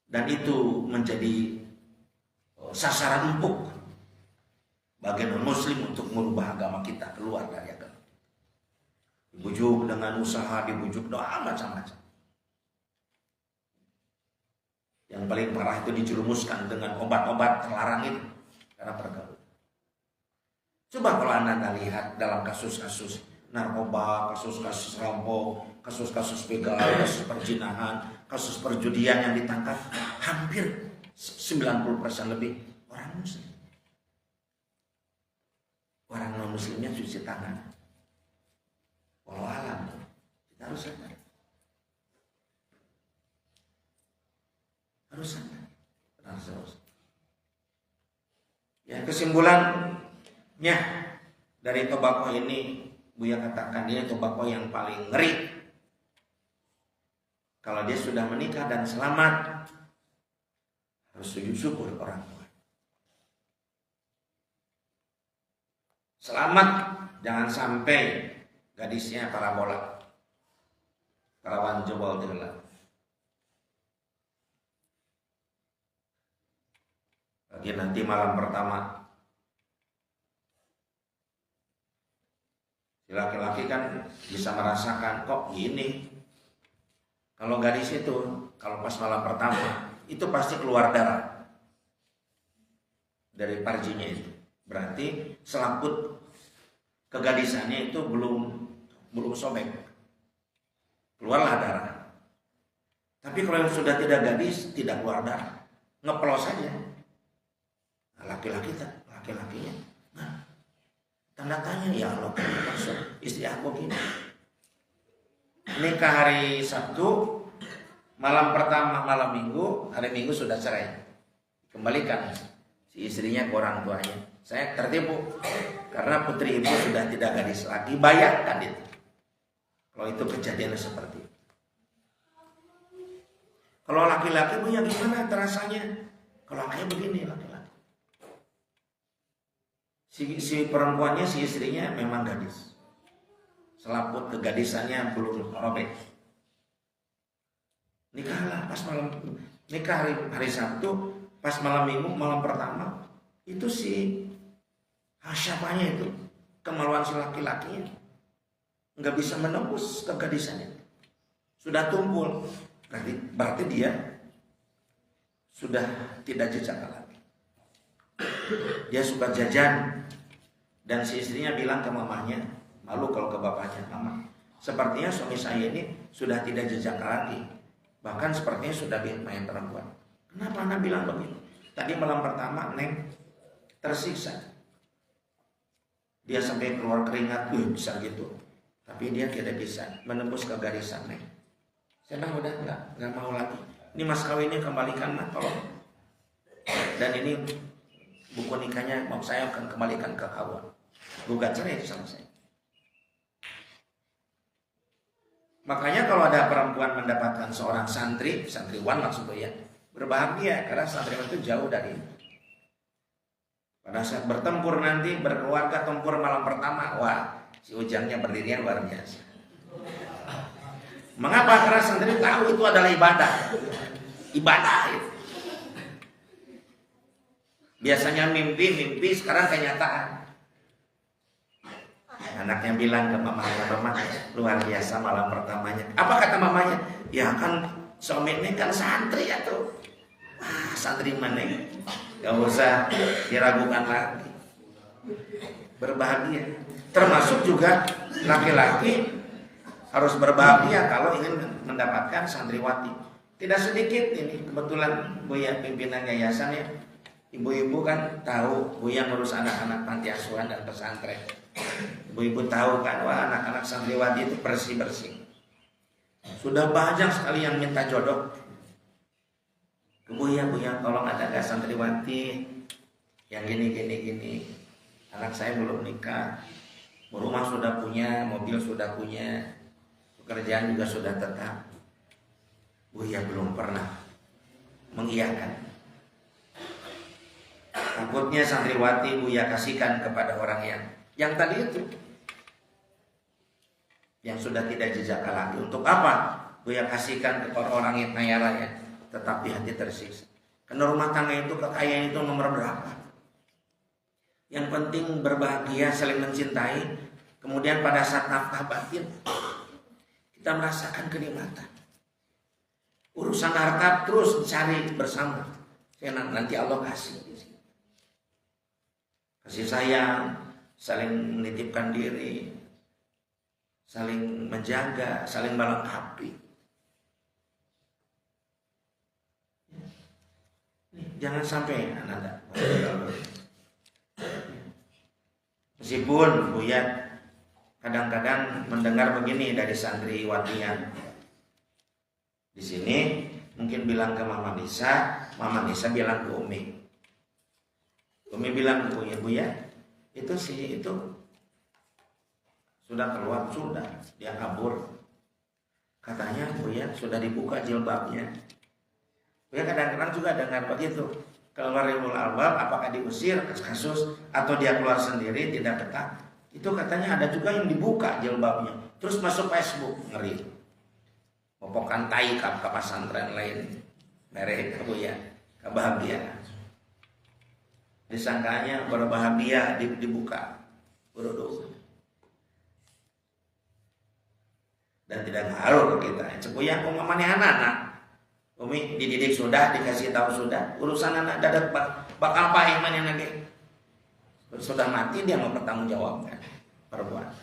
A: Dan itu menjadi sasaran empuk bagi non-muslim untuk merubah agama kita keluar dari agama. Dibujuk dengan usaha, dibujuk doa, macam-macam. Yang paling parah itu dijerumuskan dengan obat-obat terlarang itu karena pergaulan. Coba kalau Anda lihat dalam kasus-kasus narkoba, kasus-kasus rampok, kasus-kasus begal, kasus perjinahan, kasus perjudian yang ditangkap, hampir 90% lebih orang muslim. Orang non-muslimnya cuci tangan. Walau alam, kita harus sadar. Harus sadar. Harus. Ya, kesimpulannya dari tobacco ini, Buya katakan ini tobacco yang paling ngeri. Kalau dia sudah menikah dan selamat, harus sujud syukur orang tua. Selamat, jangan sampai gadisnya parabola, karawan jebol telah. Lagi nanti malam pertama, si laki-laki kan bisa merasakan kok gini. Kalau gadis itu, kalau pas malam pertama, itu pasti keluar darah dari parjinya itu. Berarti selaput kegadisannya itu belum sobek, keluarlah darah. Tapi kalau yang sudah tidak gadis, tidak keluar darah, ngeplos saja. Nah, laki-lakinya, nah, tanda tanya, ya Allah, maksud istri aku gini. Nikah hari Sabtu, malam pertama, malam Minggu, hari Minggu sudah cerai, kembalikan si istrinya ke orang tuanya. Saya tertipu karena putri ibu sudah tidak gadis lagi. Bayangkan itu, kalau itu kejadian seperti itu. Kalau laki-laki punya gimana terasanya? Kalau kayak begini laki-laki. Si perempuannya, si istrinya memang gadis. selaput kegadisannya belum robek. Nikahlah pas malam nikah hari Sabtu, pas malam Minggu malam pertama itu si siapanya itu kemaluan si laki-lakinya nggak bisa menembus kegadisannya, sudah tumpul, berarti dia sudah tidak jejak lagi. Dia suka jajan dan si istrinya bilang ke mamanya, malu kalau ke bapaknya, mama, sepertinya suami saya ini sudah tidak jejak lagi, bahkan sepertinya sudah main perempuan. Kenapa anak bilang begitu? Tadi malam pertama Neng tersiksa, dia sampai keluar keringat, bisa gitu, tapi dia tidak bisa menembus kegarisan Neng. Saya bilang udah nggak mau lagi. Ini mas kawinnya kembalikan nak tolong. Dan ini buku nikahnya mau saya akan kembalikan ke kawan. Gugat cerai sama saya. Makanya kalau ada perempuan mendapatkan seorang santriwan maksudnya ya, berbahagia karena santriwan itu jauh dari pada saat bertempur nanti berkeluarga tempur malam pertama, wah si ujangnya berdirian luar biasa. Mengapa? Karena santri tahu itu adalah ibadah itu. Biasanya mimpi sekarang kenyataan. Anaknya bilang ke mamanya, mama luar biasa malam pertamanya. Apa kata mamanya? Ya kan suami ini kan santri ya tuh. Santri mana? Gak usah diragukan lagi. Berbahagia. Termasuk juga laki-laki harus berbahagia kalau ingin mendapatkan santriwati. Tidak sedikit ini kebetulan Buya pimpinan yayasan ya. Ibu-ibu kan tahu Buya ngurus anak-anak panti asuhan dan pesantren. Ibu-ibu tahu kan, wah anak-anak santriwati itu bersih-bersih. Sudah banyak sekali yang minta jodoh. Buya tolong ada gak santriwati yang gini. Anak saya belum nikah, rumah sudah punya, mobil sudah punya, pekerjaan juga sudah tetap. Buya belum pernah mengiyakan. Takutnya santriwati Buya kasihkan kepada orang yang tadi itu, yang sudah tidak jejak lagi. Untuk apa Buya kasihkan kepada orang yang kaya raya tetapi hati tersiksa? Karena rumah tangga itu, kekayaan itu nomor berapa? Yang penting berbahagia, saling mencintai. Kemudian pada saat nafkah batin kita merasakan kenikmatan. Urusan harta terus cari bersama. Nanti Allah kasih sayang, saling menitipkan diri, saling menjaga, saling melengkapi. Jangan sampai Anda meskipun Buya kadang-kadang mendengar begini dari santriwatian. Di sini mungkin bilang ke Mama Nisa bilang ke Umi. Umi bilang ke Buya, itu sudah keluar, dia kabur. Katanya Buya sudah dibuka jilbabnya. Buya kadang-kadang juga dengar begitu. Keluar ilmu albab, apakah diusir kasus atau dia keluar sendiri tidak betah. Itu katanya ada juga yang dibuka jilbabnya, terus masuk Facebook, ngeri. Popokan tai ke pesantren lain, mereka Buya kebahagiaan. Disangkanya berbahagia dibuka berdoa dan tidak ngaruh ke kita. Cepuya umpamanya anak-anak, Umi dididik sudah, dikasih tahu sudah, urusan anak dadat bakal apa imannya lagi. Sudah mati dia mau bertanggung jawabkan perbuatan.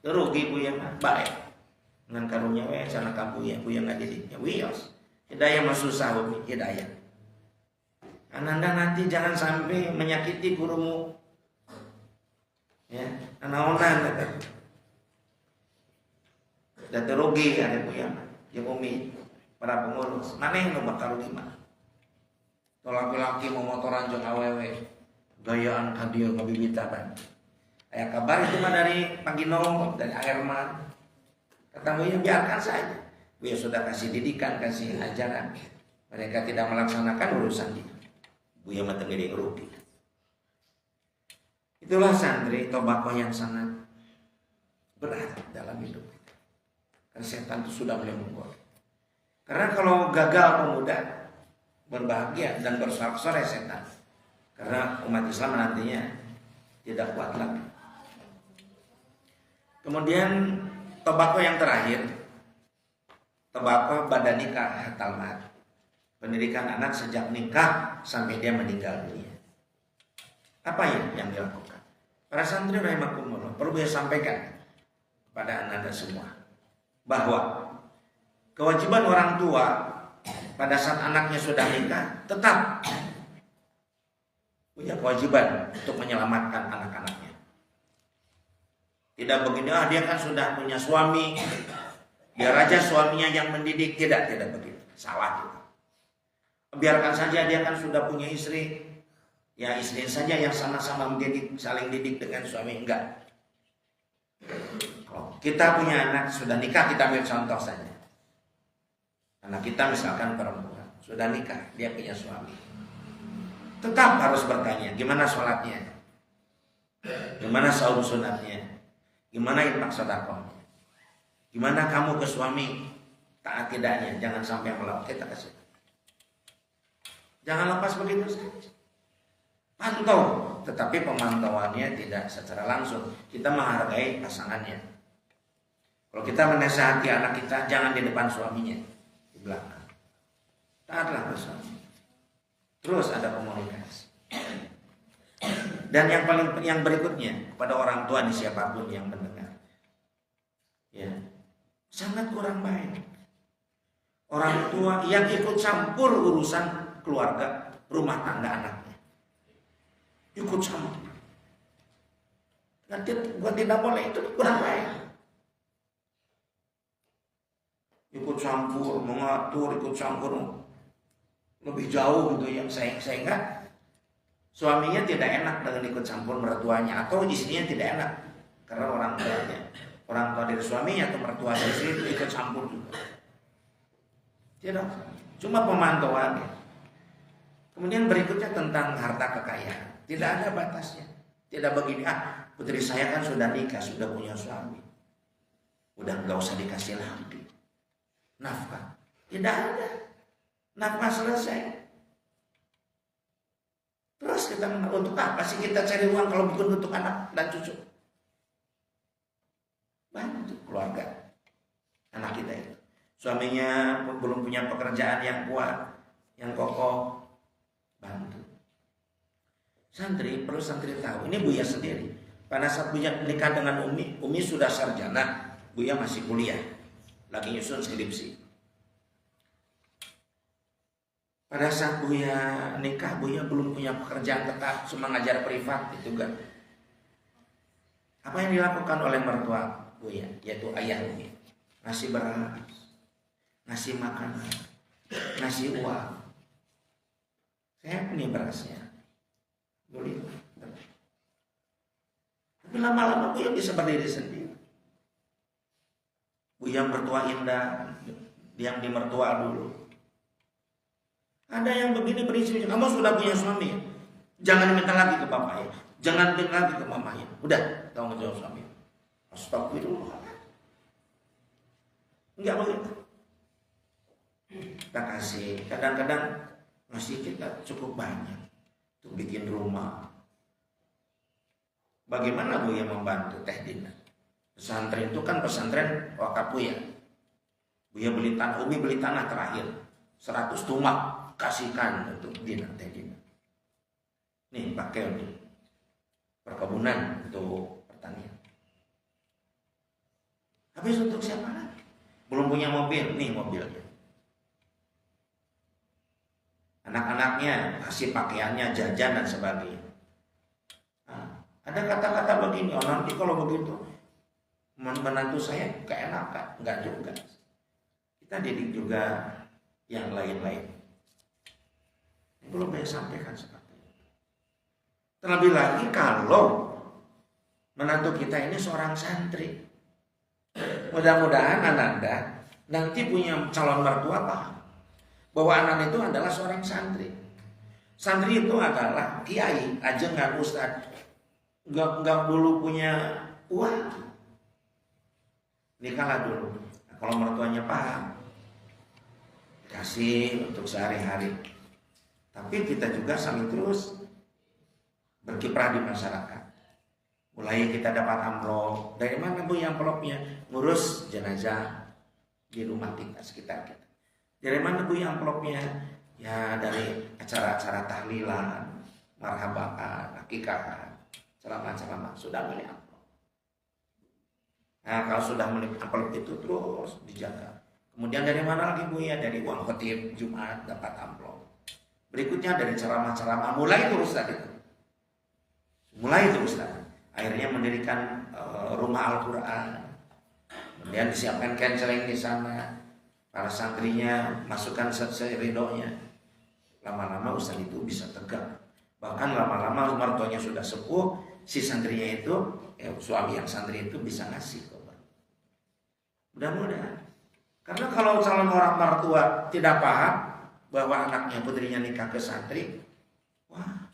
A: Rugi Buya mah baik dengan karunia sana kamu ya Buya nggak didiknya wios. Hidayah mah susah Umi, hidayah. Ananda nanti jangan sampai menyakiti gurumu. Ya, anak-anak dan terugi ada Buya yang Umi para pengurus. Mana yang bakal rugi mah? Laki-laki mau motoran jeung awewe, gayaan ka dieu ngabibita ban. Aya kabar itu mah dari Pagino, dari Airman. Kata Buya biarkan saja. Buya sudah kasih didikan, kasih ajaran. Mereka tidak melaksanakan urusan dia. Buya mah teu gede rugi. Itulah santri tobako yang sangat berat dalam hidup kita. Karena setan itu sudah mulai menggoda. Karena kalau gagal pemuda berbahagia dan bersorak-sorai setan. Karena umat Islam nantinya tidak kuat lagi. Kemudian tobako yang terakhir, tobako pada nikah hatal mat. Pendidikan anak sejak nikah sampai dia meninggal dunia. Apa yang dilakukan? Para santri rahimakumullah perlu saya sampaikan kepada anda semua bahwa kewajiban orang tua pada saat anaknya sudah nikah tetap punya kewajiban untuk menyelamatkan anak-anaknya. Tidak begini, dia kan sudah punya suami, biar aja suaminya yang mendidik. Tidak begitu. Salah itu. Biarkan saja dia kan sudah punya istri, ya istri saja yang sama-sama mendidik, saling didik dengan suami. Enggak. Kalau kita punya anak sudah nikah, kita ambil contoh saja. Anak kita misalkan perempuan sudah nikah, dia punya suami. Tetap harus bertanya, gimana sholatnya, gimana saum sunatnya, gimana infak sedekahnya, gimana kamu ke suami taat tidaknya, jangan sampai melawan. Kita kasih, jangan lepas begitu saja. Pantau, tetapi pemantauannya tidak secara langsung. Kita menghargai pasangannya. Kalau kita menasihati anak kita, jangan di depan suaminya, di belakang. Taatlah ke suami. Terus ada komunikasi. Dan yang berikutnya kepada orang tua nih, siapapun yang mendengar, ya sangat kurang baik orang tua yang ikut campur urusan keluarga rumah tangga anaknya, ikut campur. Nanti bukan tidak boleh, itu kurang baik. Ikut campur, mengatur, ikut campur lebih jauh gitu ya, sehingga suaminya tidak enak dengan ikut campur mertuanya, atau istrinya tidak enak karena orang tua dari suaminya atau mertua dari istri itu ikut campur juga. Tidak, cuma pemantauannya. Kemudian berikutnya tentang harta kekayaan, tidak ada batasnya. Tidak begini, putri saya kan sudah nikah, sudah punya suami, udah nggak usah dikasih lagi nafkah. Tidak ada. Nafkah selesai. Terus kita untuk apa sih kita cari uang kalau bukan untuk anak dan cucu? Bantu keluarga anak kita itu. Suaminya belum punya pekerjaan yang kuat, yang kokoh, bantu. Santri perlu santri tahu. Ini Buya sendiri. Pada saat Buya menikah dengan Umi sudah sarjana, Buya masih kuliah, lagi nyusun skripsi. Pada saat Buya nikah, Buya belum punya pekerjaan tetap, cuma ngajar privat itu kan. Apa yang dilakukan oleh mertua Buya, yaitu ayah Umi? Ngasih beras, ngasih makanan, ngasih uang. Saya punya berasnya, boleh. Tapi lama-lama Buya bisa berdiri sendiri. Buya mertua indah, yang di mertua dulu. Ada yang begini berisi, kamu sudah punya suami, jangan minta lagi ke bapak ya, jangan minta lagi ke mama ya. Udah, tanggung jawab suami. Astagfirullah. Enggak begitu. Kita kasih, kadang-kadang ngasih kita cukup banyak untuk bikin rumah. Bagaimana Buya membantu Teh Dina? Pesantren itu kan pesantren wakaf Buya. Buya beli tanah, Umi beli tanah terakhir 100 tumak. Kasihkan untuk Teh Dina. Nih pakai untuk perkebunan, untuk pertanian. Habis untuk siapa lagi? Belum punya mobil, nih mobilnya. Anak-anaknya kasih pakaiannya, jajan dan sebagainya. Nah, ada kata-kata begini, nanti kalau begitu menantu saya keenakan, enggak juga. Kita didik juga yang lain-lain. Belum saya sampaikan seperti itu. Terlebih lagi kalau menantu kita ini seorang santri. Mudah-mudahan Ananda nanti punya calon mertua paham bahwa anak itu adalah seorang santri. Santri itu adalah kiai, ajengan, ustadz, nggak dulu punya uang, nikahlah dulu. Nah, kalau mertuanya paham, kasih untuk sehari-hari. Tapi kita juga sambil terus berkiprah di masyarakat. Mulai kita dapat amplop. Dari mana Bu yang amplopnya? Ngurus jenazah di rumah kita, sekitar kita. Dari mana Bu yang amplopnya? Ya dari acara-acara tahlilan, marhaban, akikahan, ceramah-ceramah. Sudah beli amplop. Nah kalau sudah beli amplop itu terus dijaga. Kemudian dari mana lagi Bu ya? Dari uang khotib Jumat dapat amplop. Berikutnya dari ceramah-ceramah. Mulai itu Ustaz itu. Mulai itu Ustaz. Akhirnya mendirikan rumah Al-Quran. Kemudian disiapkan canceling di sana. Para santrinya masukkan seridonya. Lama-lama Ustaz itu bisa tegak. Bahkan lama-lama mertuanya sudah sepuh, si santrinya itu, suami yang santri itu bisa ngasih kabar. Mudah-mudahan. Karena kalau calon orang mertua tidak paham bahwa anaknya putrinya nikah ke santri, wah,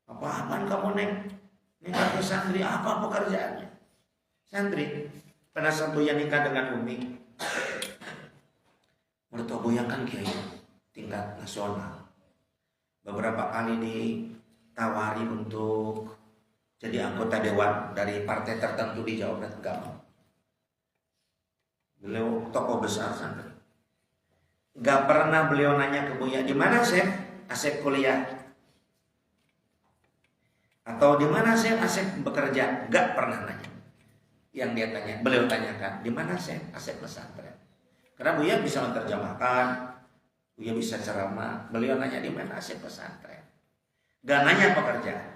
A: apa-apaan kamu neng nikah ke santri, apa pekerjaannya? Santri, pada saat Buya nikah dengan Umi, mertua Buya kan kiai tingkat nasional. Beberapa kali ditawari untuk jadi anggota dewan dari partai tertentu di Jawa Barat, enggak mau. Beliau tokoh besar santri. Enggak pernah beliau nanya ke Buya, di mana Asep kuliah? Atau di mana Asep bekerja? Enggak pernah nanya. Yang dia tanya, beliau tanyakan, di mana Asep pesantren? Karena Buya bisa menerjemahkan, Buya bisa ceramah. Beliau nanya di mana Asep pesantren. Enggak nanya pekerjaan.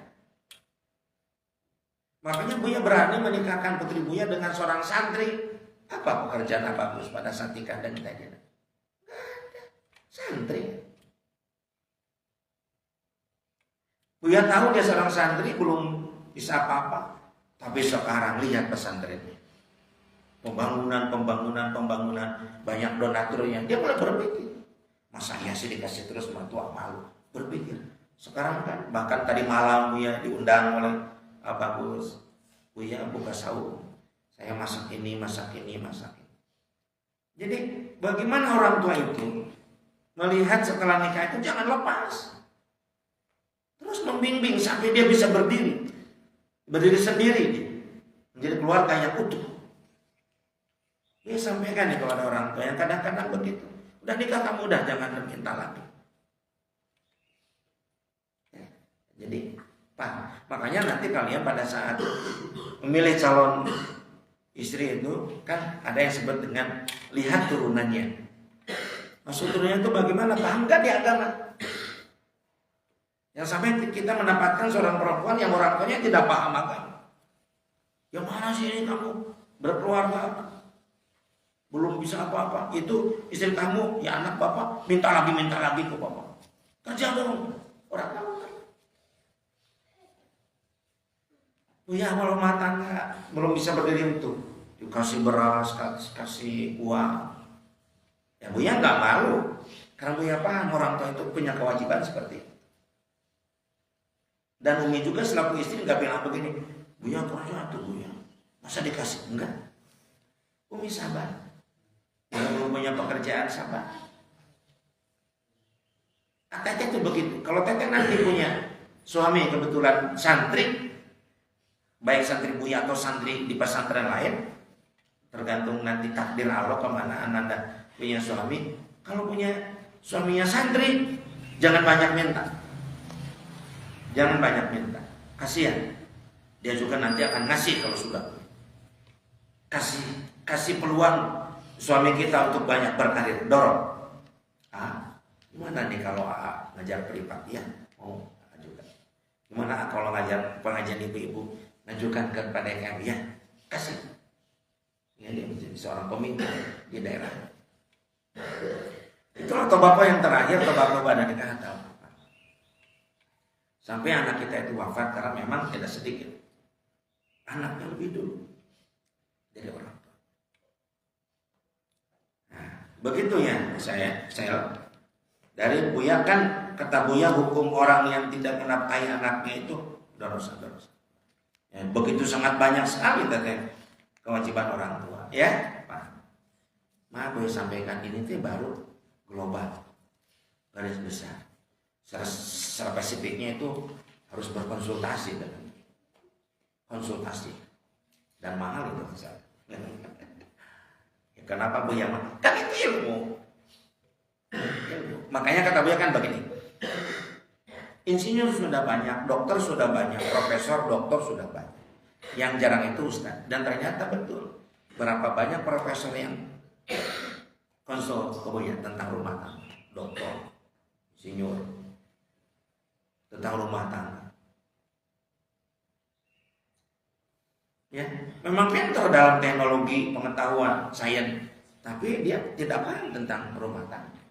A: Makanya Buya berani menikahkan putri Buya dengan seorang santri. Apa pekerjaan apa bagus pada saat nikah dan kita jadi? Enggak ada. Santri. Buya tahu dia seorang santri belum bisa apa-apa. Tapi sekarang lihat pesantrennya. Pembangunan. Banyak donaturnya. Dia mulai berpikir. Masa iya sih dikasih terus mertua, malu. Berpikir. Sekarang kan bahkan tadi malam Buya diundang oleh Bagus. Buya buka sahur. Saya masak ini. Jadi bagaimana orang tua itu melihat setelah nikah itu jangan lepas. Terus membimbing sampai dia bisa berdiri sendiri dia. Menjadi keluarga yang utuh. Dia sampaikan ya kepada orang tua yang kadang-kadang begitu. Udah nikah kamu udah jangan minta lagi. Jadi Pak, makanya nanti kalian pada saat memilih calon istri itu kan ada yang sebut dengan lihat turunannya. Maksud turunannya itu bagaimana? Paham gak di agama? Yang sampai kita mendapatkan seorang perempuan yang orang tuanya tidak paham agama. Yang mana sih ini kamu berkeluarga belum bisa apa-apa? Itu istri kamu, ya anak bapak minta lagi ke bapak. Kerja dong, orang tahu. Buya kalau rumah tangga belum bisa berdiri utuh, dikasih beras, kasih uang. Ya Buya nggak malu, karena Buya paham orang tua itu punya kewajiban seperti itu. Dan Umi juga selaku istri nggak bilang begini, Buya kerja tuh Buya, masa dikasih? Enggak. Umi sabar, yang belum punya pekerjaan sabar. Teteh itu begitu. Kalau Teteh nanti punya suami kebetulan santri, baik santri Buya atau santri di pesantren lain, tergantung nanti takdir Allah kemana Ananda punya suami. Kalau punya suaminya santri, jangan banyak minta. Kasihan. Dia juga nanti akan ngasih kalau sudah. Kasih peluang suami kita untuk banyak berkarir, dorong. Gimana nih kalau ngajar privat? Ya, mau ajukan. Gimana kalau ngajar pengajian ibu-ibu? Ngajukan kepada kami, ya kasih. Ya, dia menjadi seorang pemimpin di daerah. Itulah bapak yang terakhir, bapak pada nikah atau apa. Sampai anak kita itu wafat karena memang tidak sedikit anaknya lebih dulu dari orang tua. Nah, begitu ya saya dari Buya kan kata Buya hukum orang yang tidak menafkahi anaknya itu dosa. Ya, begitu sangat banyak sekali Teteh kewajiban orang tua. ya Pak. Maaf boleh sampaikan ini tuh baru global, garis besar. Secara spesifiknya itu harus berkonsultasi dengan konsultasi dan mahal itu besar. Ya, kenapa Bu ya? Kan itu ilmu. Makanya kata Buya kan begini. Insinyur sudah banyak, dokter sudah banyak, profesor, dokter sudah banyak. Yang jarang itu Ustaz. Dan ternyata betul. Berapa banyak profesor yang konsul ke Buya tentang rumah tangga, dokter, insinyur, tentang rumah tangga. Ya, memang pintar dalam teknologi, pengetahuan, sains, tapi dia tidak paham tentang rumah tangga.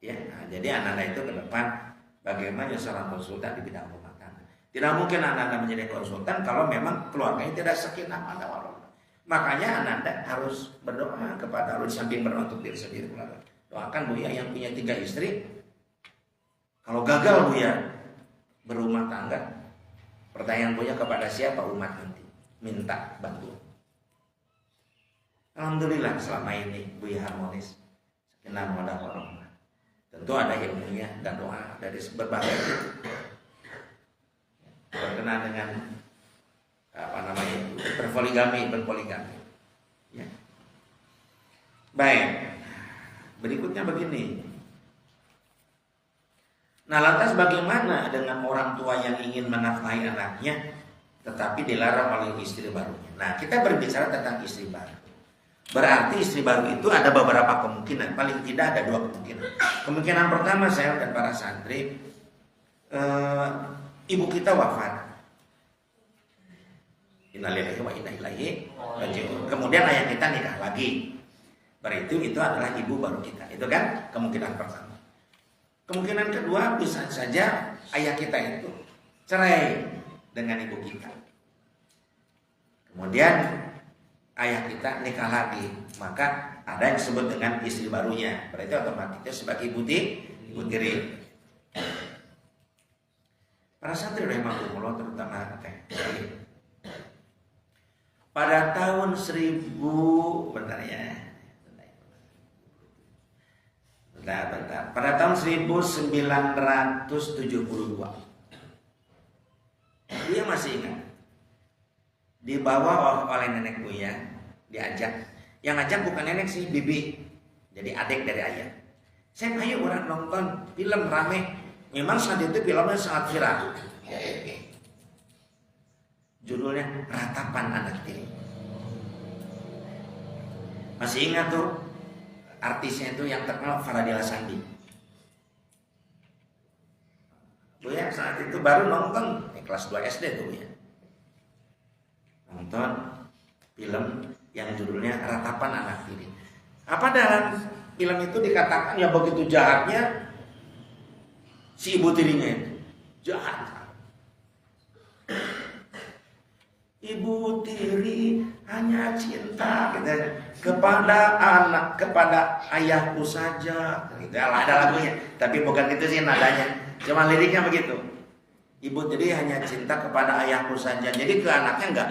A: Ya, nah, jadi anak-anak itu ke depan bagaimana seorang konsultan di bidang rumah tangga. Tidak mungkin anak-anak menjadi konsultan kalau memang keluarganya tidak sakinah mawaddah warahmah. Makanya anak-anak harus berdoa kepada Allah, samping berdoa untuk diri sendiri. Doakan Buya yang punya 3 istri. Kalau gagal Buya berumah tangga, pertanyaan Buya kepada siapa umat nanti? Minta bantuan. Alhamdulillah selama ini Buya harmonis, sakinah mawaddah warahmah. Tentu ada ilmunya dan doa dari berbagai berkenaan dengan berpoligami. Ya. Baik, berikutnya begini. Nah, lantas bagaimana dengan orang tua yang ingin menafkahi anaknya tetapi dilarang oleh istri barunya? Nah, kita berbicara tentang istri baru. Berarti istri baru itu ada beberapa kemungkinan, paling tidak ada 2 kemungkinan. Kemungkinan pertama saya dan para santri, ibu kita wafat. Innalillahi wa inna ilaihi raji'un. Kemudian ayah kita nikah lagi. Berarti itu adalah ibu baru kita. Itu kan kemungkinan pertama. Kemungkinan kedua bisa saja ayah kita itu cerai dengan ibu kita. Kemudian ayah kita nikah lagi, maka ada yang disebut dengan istri barunya. Berarti otomatis sebagai ibu tiri. Para santri rahimahumullah terutama pada tahun 1000 pada tahun 1972 dia masih ingat dibawa oleh nenek Buya, diajak. Yang ngajak bukan nenek sih, bibi. Jadi adik dari ayah. Saya ayo orang nonton film rame. Memang saat itu filmnya sangat viral. Judulnya Ratapan Anak Tiri. Masih ingat tuh artisnya itu yang terkenal Faradila Sandi. Buya saat itu baru nonton kelas 2 SD tuh Buya. Nonton film yang judulnya Ratapan Anak Tiri. Apa dalam film itu dikatakan ya begitu jahatnya si ibu tirinya itu. Jahat. Ibu tiri hanya cinta gitu, kepada anak, kepada ayahku saja. Gitu, ada lagunya, tapi bukan itu sih nadanya. Cuma liriknya begitu. Ibu tiri hanya cinta kepada ayahku saja. Jadi ke anaknya enggak.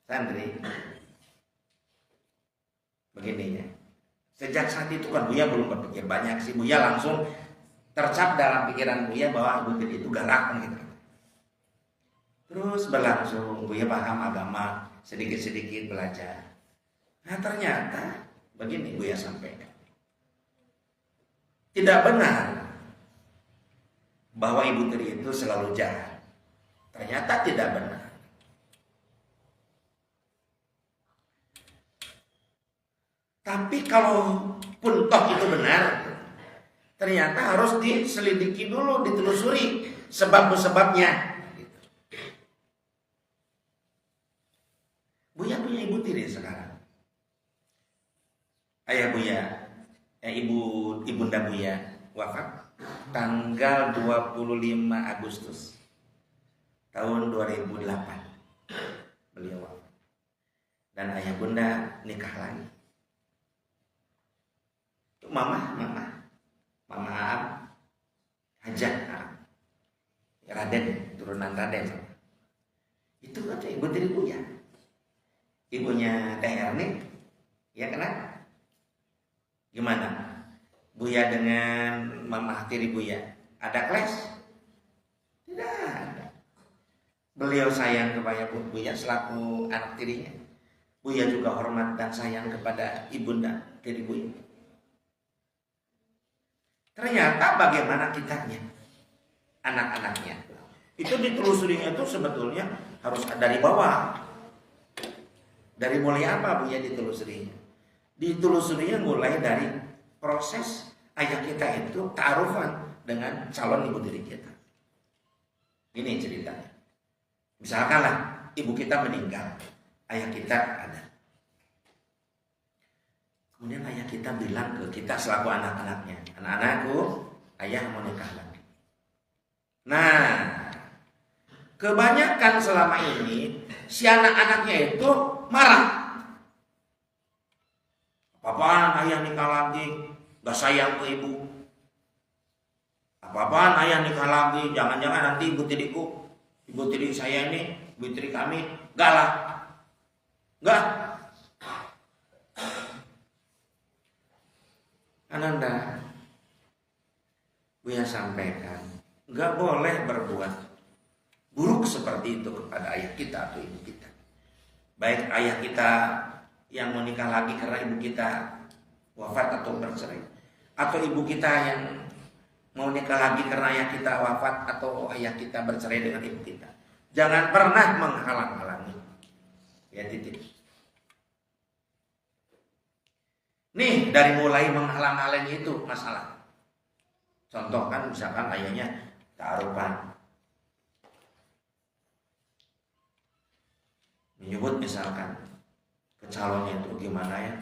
A: Santri, begini ya. Sejak saat itu kan Buya belum berpikir banyak sih. Buya langsung tercap dalam pikiran Buya bahwa ibu tiri itu galak gitu. Terus berlangsung, Buya paham agama, sedikit-sedikit belajar. Nah ternyata, begini Buya sampaikan. Tidak benar bahwa ibu tiri itu selalu jahat. Ternyata tidak benar. Tapi kalau pun toh itu benar, ternyata harus diselidiki dulu, ditelusuri sebab-sebabnya. Buya punya ibu tiri sekarang. Ayah Buya, ibunda Buya wafat tanggal 25 Agustus tahun 2008. Beliau wafat. Dan ayah bunda nikah lagi. Mama Hajah Raden, turunan Raden. Itu aja ibu tiri Buya. ibunya Teh Erni, ya kan? Gimana? Buya dengan mama tiri Buya, ada clash? Tidak ada. Beliau sayang kepada Buya selaku anak tirinya. Buya juga hormat dan sayang kepada ibunda tiri Buya. Ternyata bagaimana kitanya, anak-anaknya, itu ditelusurinya itu sebetulnya harus dari bawah. Dari mulai apa Buya ditelusurinya? Ditelusurinya mulai dari proses ayah kita itu ta'arufan dengan calon ibu tiri kita. Ini ceritanya. Misalkanlah ibu kita meninggal, ayah kita ada. Kemudian ayah kita bilang ke kita selaku anak-anaknya, anak-anakku, ayah mau nikah lagi. Nah, kebanyakan selama ini si anak-anaknya itu marah. Apa-apaan ayah nikah lagi, gak sayang ke ibu. Apa-apaan ayah nikah lagi, jangan-jangan nanti ibu tiriku, ibu tiri saya ini, ibu tiri kami, gak lah. Gak. Ananda, Buya sampaikan, gak boleh berbuat buruk seperti itu kepada ayah kita atau ibu kita. Baik ayah kita yang menikah lagi karena ibu kita wafat atau bercerai, atau ibu kita yang mau nikah lagi karena ayah kita wafat atau ayah kita bercerai dengan ibu kita. Jangan pernah menghalang-halangi. Ya titik. Nih dari mulai menghalang-halangi itu masalah. Contoh kan misalkan ayahnya ta'arufan, menyebut misalkan ke calonnya itu gimana ya,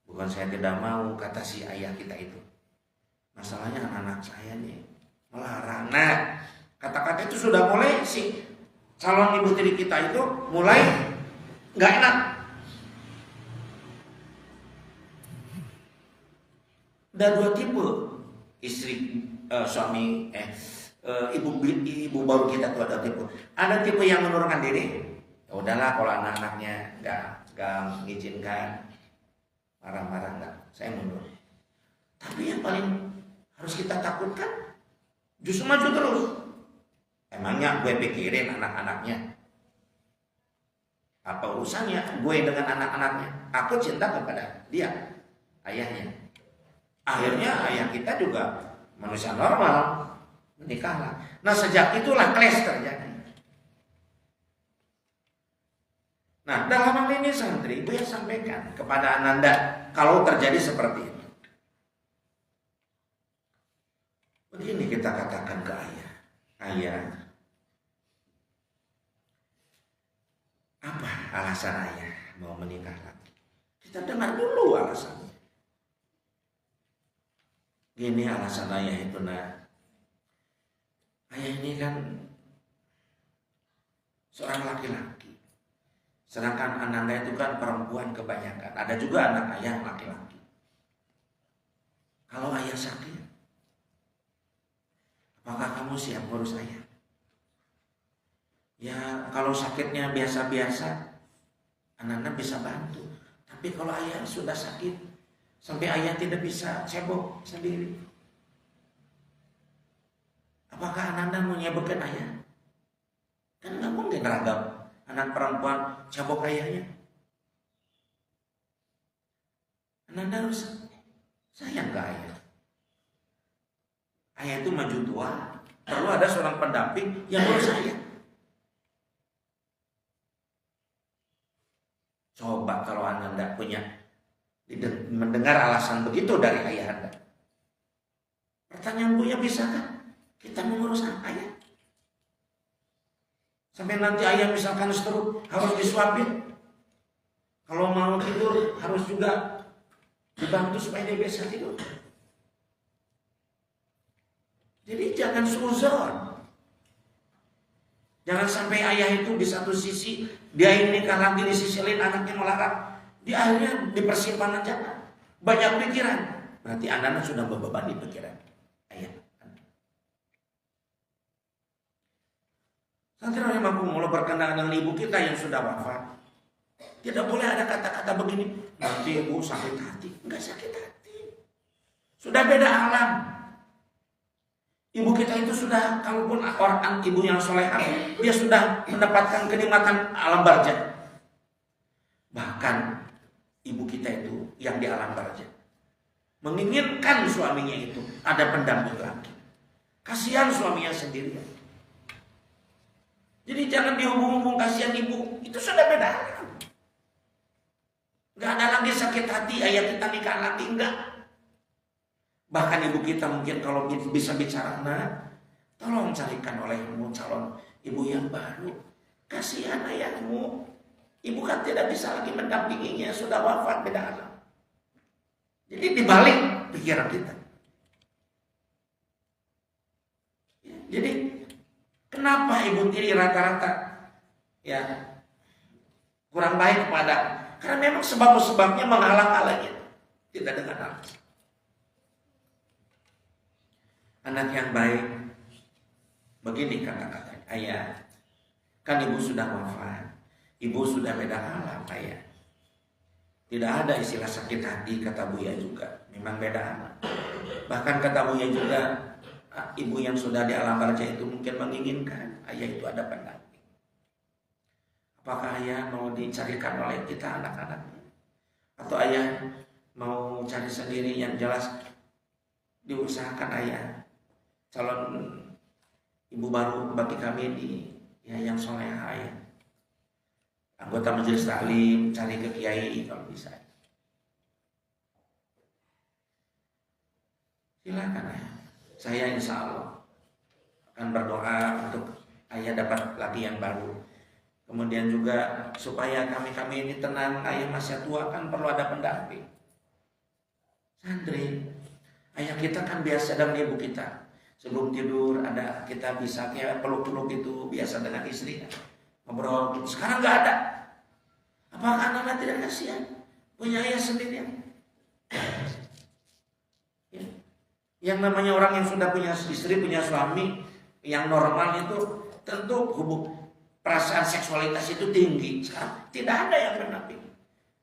A: bukan saya tidak mau, kata si ayah kita itu, masalahnya anak saya nih melarang. Nah kata-kata itu sudah mulai si calon ibu tiri kita itu mulai nggak enak. Ada dua tipe istri suami ibu baru kita tuh ada tipe. Ada tipe yang menurunkan diri. Ya udahlah kalau anak-anaknya nggak mengizinkan, marah-marah nggak, saya mundur. Tapi yang paling harus kita takutkan justru maju terus. Emangnya gue pikirin anak-anaknya? Apa urusannya gue dengan anak-anaknya? Aku cinta kepada dia, ayahnya. Akhirnya ayah kita juga manusia normal, menikahlah. Nah sejak itulah clash terjadi. Nah dalam hal ini santri, Buya sampaikan kepada Ananda kalau terjadi seperti itu. Begini kita katakan ke ayah, ayah, apa alasan ayah mau menikah lagi? Kita dengar dulu alasannya. Gini alasan ayah itu, nah, ayah ini kan seorang laki-laki, sedangkan Ananda itu kan perempuan kebanyakan. Ada juga anak ayah laki-laki. Kalau ayah sakit, apakah kamu siap ngurus ayah? Ya kalau sakitnya biasa-biasa, Ananda bisa bantu. Tapi kalau ayah sudah sakit, sampai ayah tidak bisa cebok sendiri, apakah Ananda mau nyebokkan ayah? Kan nggak mungkin ragam anak perempuan cebok ayahnya. Ananda harus sayang ke ayah. Ayah itu maju tua, perlu ada seorang pendamping yang urus ayah. Coba kalau Ananda punya mendengar alasan begitu dari ayah Anda. Pertanyaan Buya, bisakah kita mengurus ayah? Sampai nanti ayah misalkan stroke harus disuapin. Kalau mau tidur harus juga dibantu supaya dia bisa tidur. Jadi jangan suzon. Jangan sampai ayah itu di satu sisi dia ini nikah lagi, di sisi lain anaknya melarang. Di akhirnya di persimpangan jalan banyak pikiran. Berarti anak-anak sudah membebani pikiran ayah. Santri rahimakumullah, berkenaan dengan ibu kita yang sudah wafat, Tidak boleh ada kata-kata begini, nanti ibu sakit hati. Enggak sakit hati. Sudah beda alam. Ibu kita itu sudah, kalaupun orang ibu yang solehah, dia sudah mendapatkan kenikmatan alam barzah. Bahkan ibu kita itu yang di alam barzah menginginkan suaminya itu ada pendamping lagi. Kasihan suaminya sendirian. Jadi jangan dihubung-hubung kasihan ibu, itu sudah beda alam. Gak ada lagi sakit hati, ayah kita nikah lagi, enggak. Bahkan ibu kita mungkin kalau bisa bicara, nah, tolong carikan olehmu calon ibu yang baru. Kasihan ayahmu. Ibu kan tidak bisa lagi mendampinginya, sudah wafat, beda alam. Jadi dibalik pikiran kita. Jadi kenapa ibu tiri rata-rata ya kurang baik kepada, karena memang sebab-sebabnya menghalang-halangi, tidak dengan alasan. Anak yang baik begini kata-kata, ayah, kan ibu sudah wafat, ibu sudah beda alam, ayah. Tidak ada istilah sakit hati, kata Buya juga, memang beda alam. Bahkan kata Buya juga, ibu yang sudah di alam barzah itu mungkin menginginkan ayah itu ada pendamping. Apakah ayah mau dicarikan oleh kita anak-anaknya, atau ayah mau cari sendiri? Yang jelas diusahakan ayah calon ibu baru bagi kami di ya yang solehah, ya anggota majelis taklim, cari ke kiai kalau bisa. Silakan ayah. Saya insya Allah akan berdoa untuk ayah dapat lagi yang baru. Kemudian juga supaya kami ini tenang, ayah masih tua kan perlu ada pendamping. Santri, ayah kita kan biasa dengan ibu kita. Sebelum tidur ada kita bisa kayak peluk-peluk itu biasa dengan istrinya. Ngobrol gitu. Sekarang nggak ada. Apakah anak-anak tidak kasihan? Punya ayah sendirian. Ya. Yang namanya orang yang sudah punya istri, punya suami yang normal itu tentu perasaan seksualitas itu tinggi. Sekarang tidak ada yang bernamping.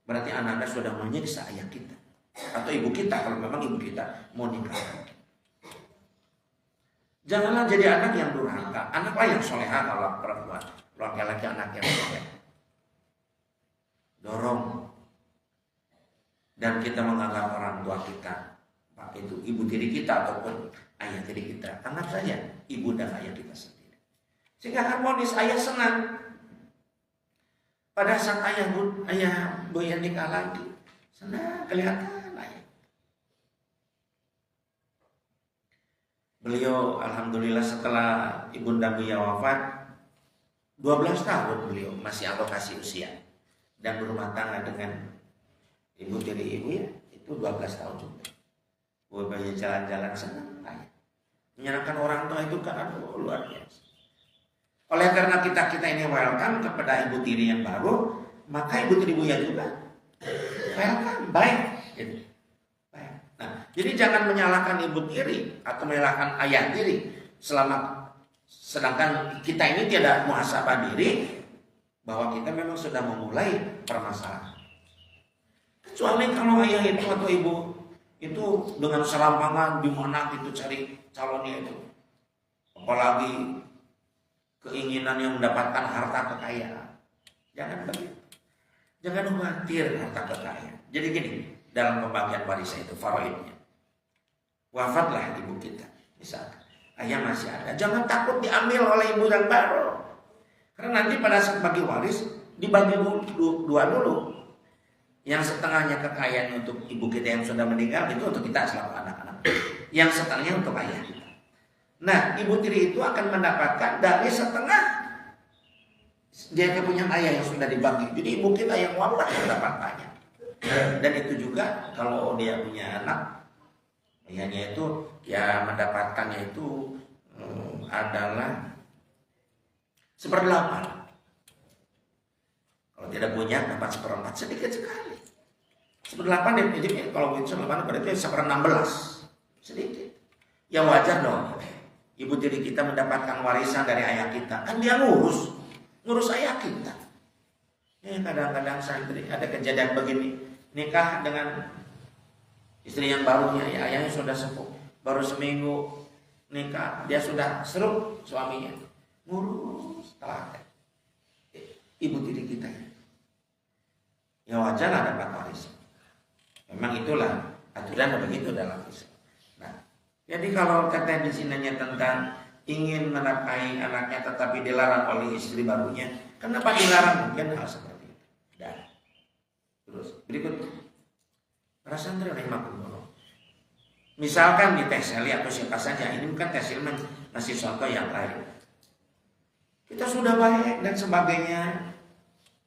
A: Berarti anak-anak sudah menyiksa ayah kita atau ibu kita kalau memang ibu kita mau nikah. Janganlah jadi anak yang durhaka. Anaklah yang solehah kalau perempuan. Laki-laki anak yang soleh. Dorong. Dan kita menganggap orang tua kita, Pak, itu ibu tiri kita ataupun ayah tiri kita, anggap saja ibu dan ayah kita sendiri. Sehingga harmonis, ayah senang. Pada saat ayah Buya nikah lagi, senang kelihatan ayah. Beliau alhamdulillah setelah ibunda Buya wafat 12 tahun beliau masih alokasi usia dan berumah tangga dengan ibu tiri ibu ya, itu 12 tahun juga. Buya jalan-jalan senang ayah. Menyenangkan orang tua itu kan luar biasa. Oleh karena kita ini welcome kepada ibu tiri yang baru, maka ibu tiri Buya juga welcome, baik gitu. Jadi jangan menyalahkan ibu tiri atau menyalahkan ayah tiri sedangkan kita ini tidak muhasabah diri bahwa kita memang sudah memulai permasalahan. Kecuali kalau ayah itu atau ibu itu dengan serampangan di mana gitu cari calonnya itu, apalagi keinginan yang mendapatkan harta kekayaan. Jangan begitu. Jangan khawatir harta kekayaan. Jadi gini, dalam pembagian warisan itu faraidnya. Wafatlah ibu kita, misalkan ayah masih ada, jangan takut diambil oleh ibu yang baru. Karena nanti pada saat bagi waris dibagi dua dulu. Yang setengahnya kekayaan untuk ibu kita yang sudah meninggal itu untuk kita selaku anak-anak. Yang setengahnya untuk ayah kita. Nah, ibu tiri itu akan mendapatkan dari setengah dia punya ayah yang sudah dibagi. Jadi ibu kita yang wafat mendapat banyak. Dan itu juga kalau dia punya anak, ayahnya itu ya mendapatkannya itu adalah 1/8. Kalau tidak punya dapat 1/4, sedikit sekali. 1/8 jadi kalau 1/8 berarti 1/16, sedikit. Ya wajar dong. Ibu tiri kita mendapatkan warisan dari ayah kita, kan dia ngurus ayah kita. Kadang-kadang santri ada kejadian begini, nikah dengan istri yang barunya, ya ayahnya sudah sepuh, baru seminggu nikah, dia sudah seru suaminya, ngurus telaga ibu tiri kita. Ya wajar lah dapat waris. Memang itulah aturan begitu dalam Islam. Nah, jadi kalau kata di sininya tentang ingin menafkahi anaknya tetapi dilarang oleh istri barunya, kenapa dilarang? Mungkin hal seperti itu. Dan terus berikut para santri rahimakumullah. Misalkan di Teseli atau siapa saja, ini bukan Teseli masih contoh yang lain. Kita sudah baik dan sebagainya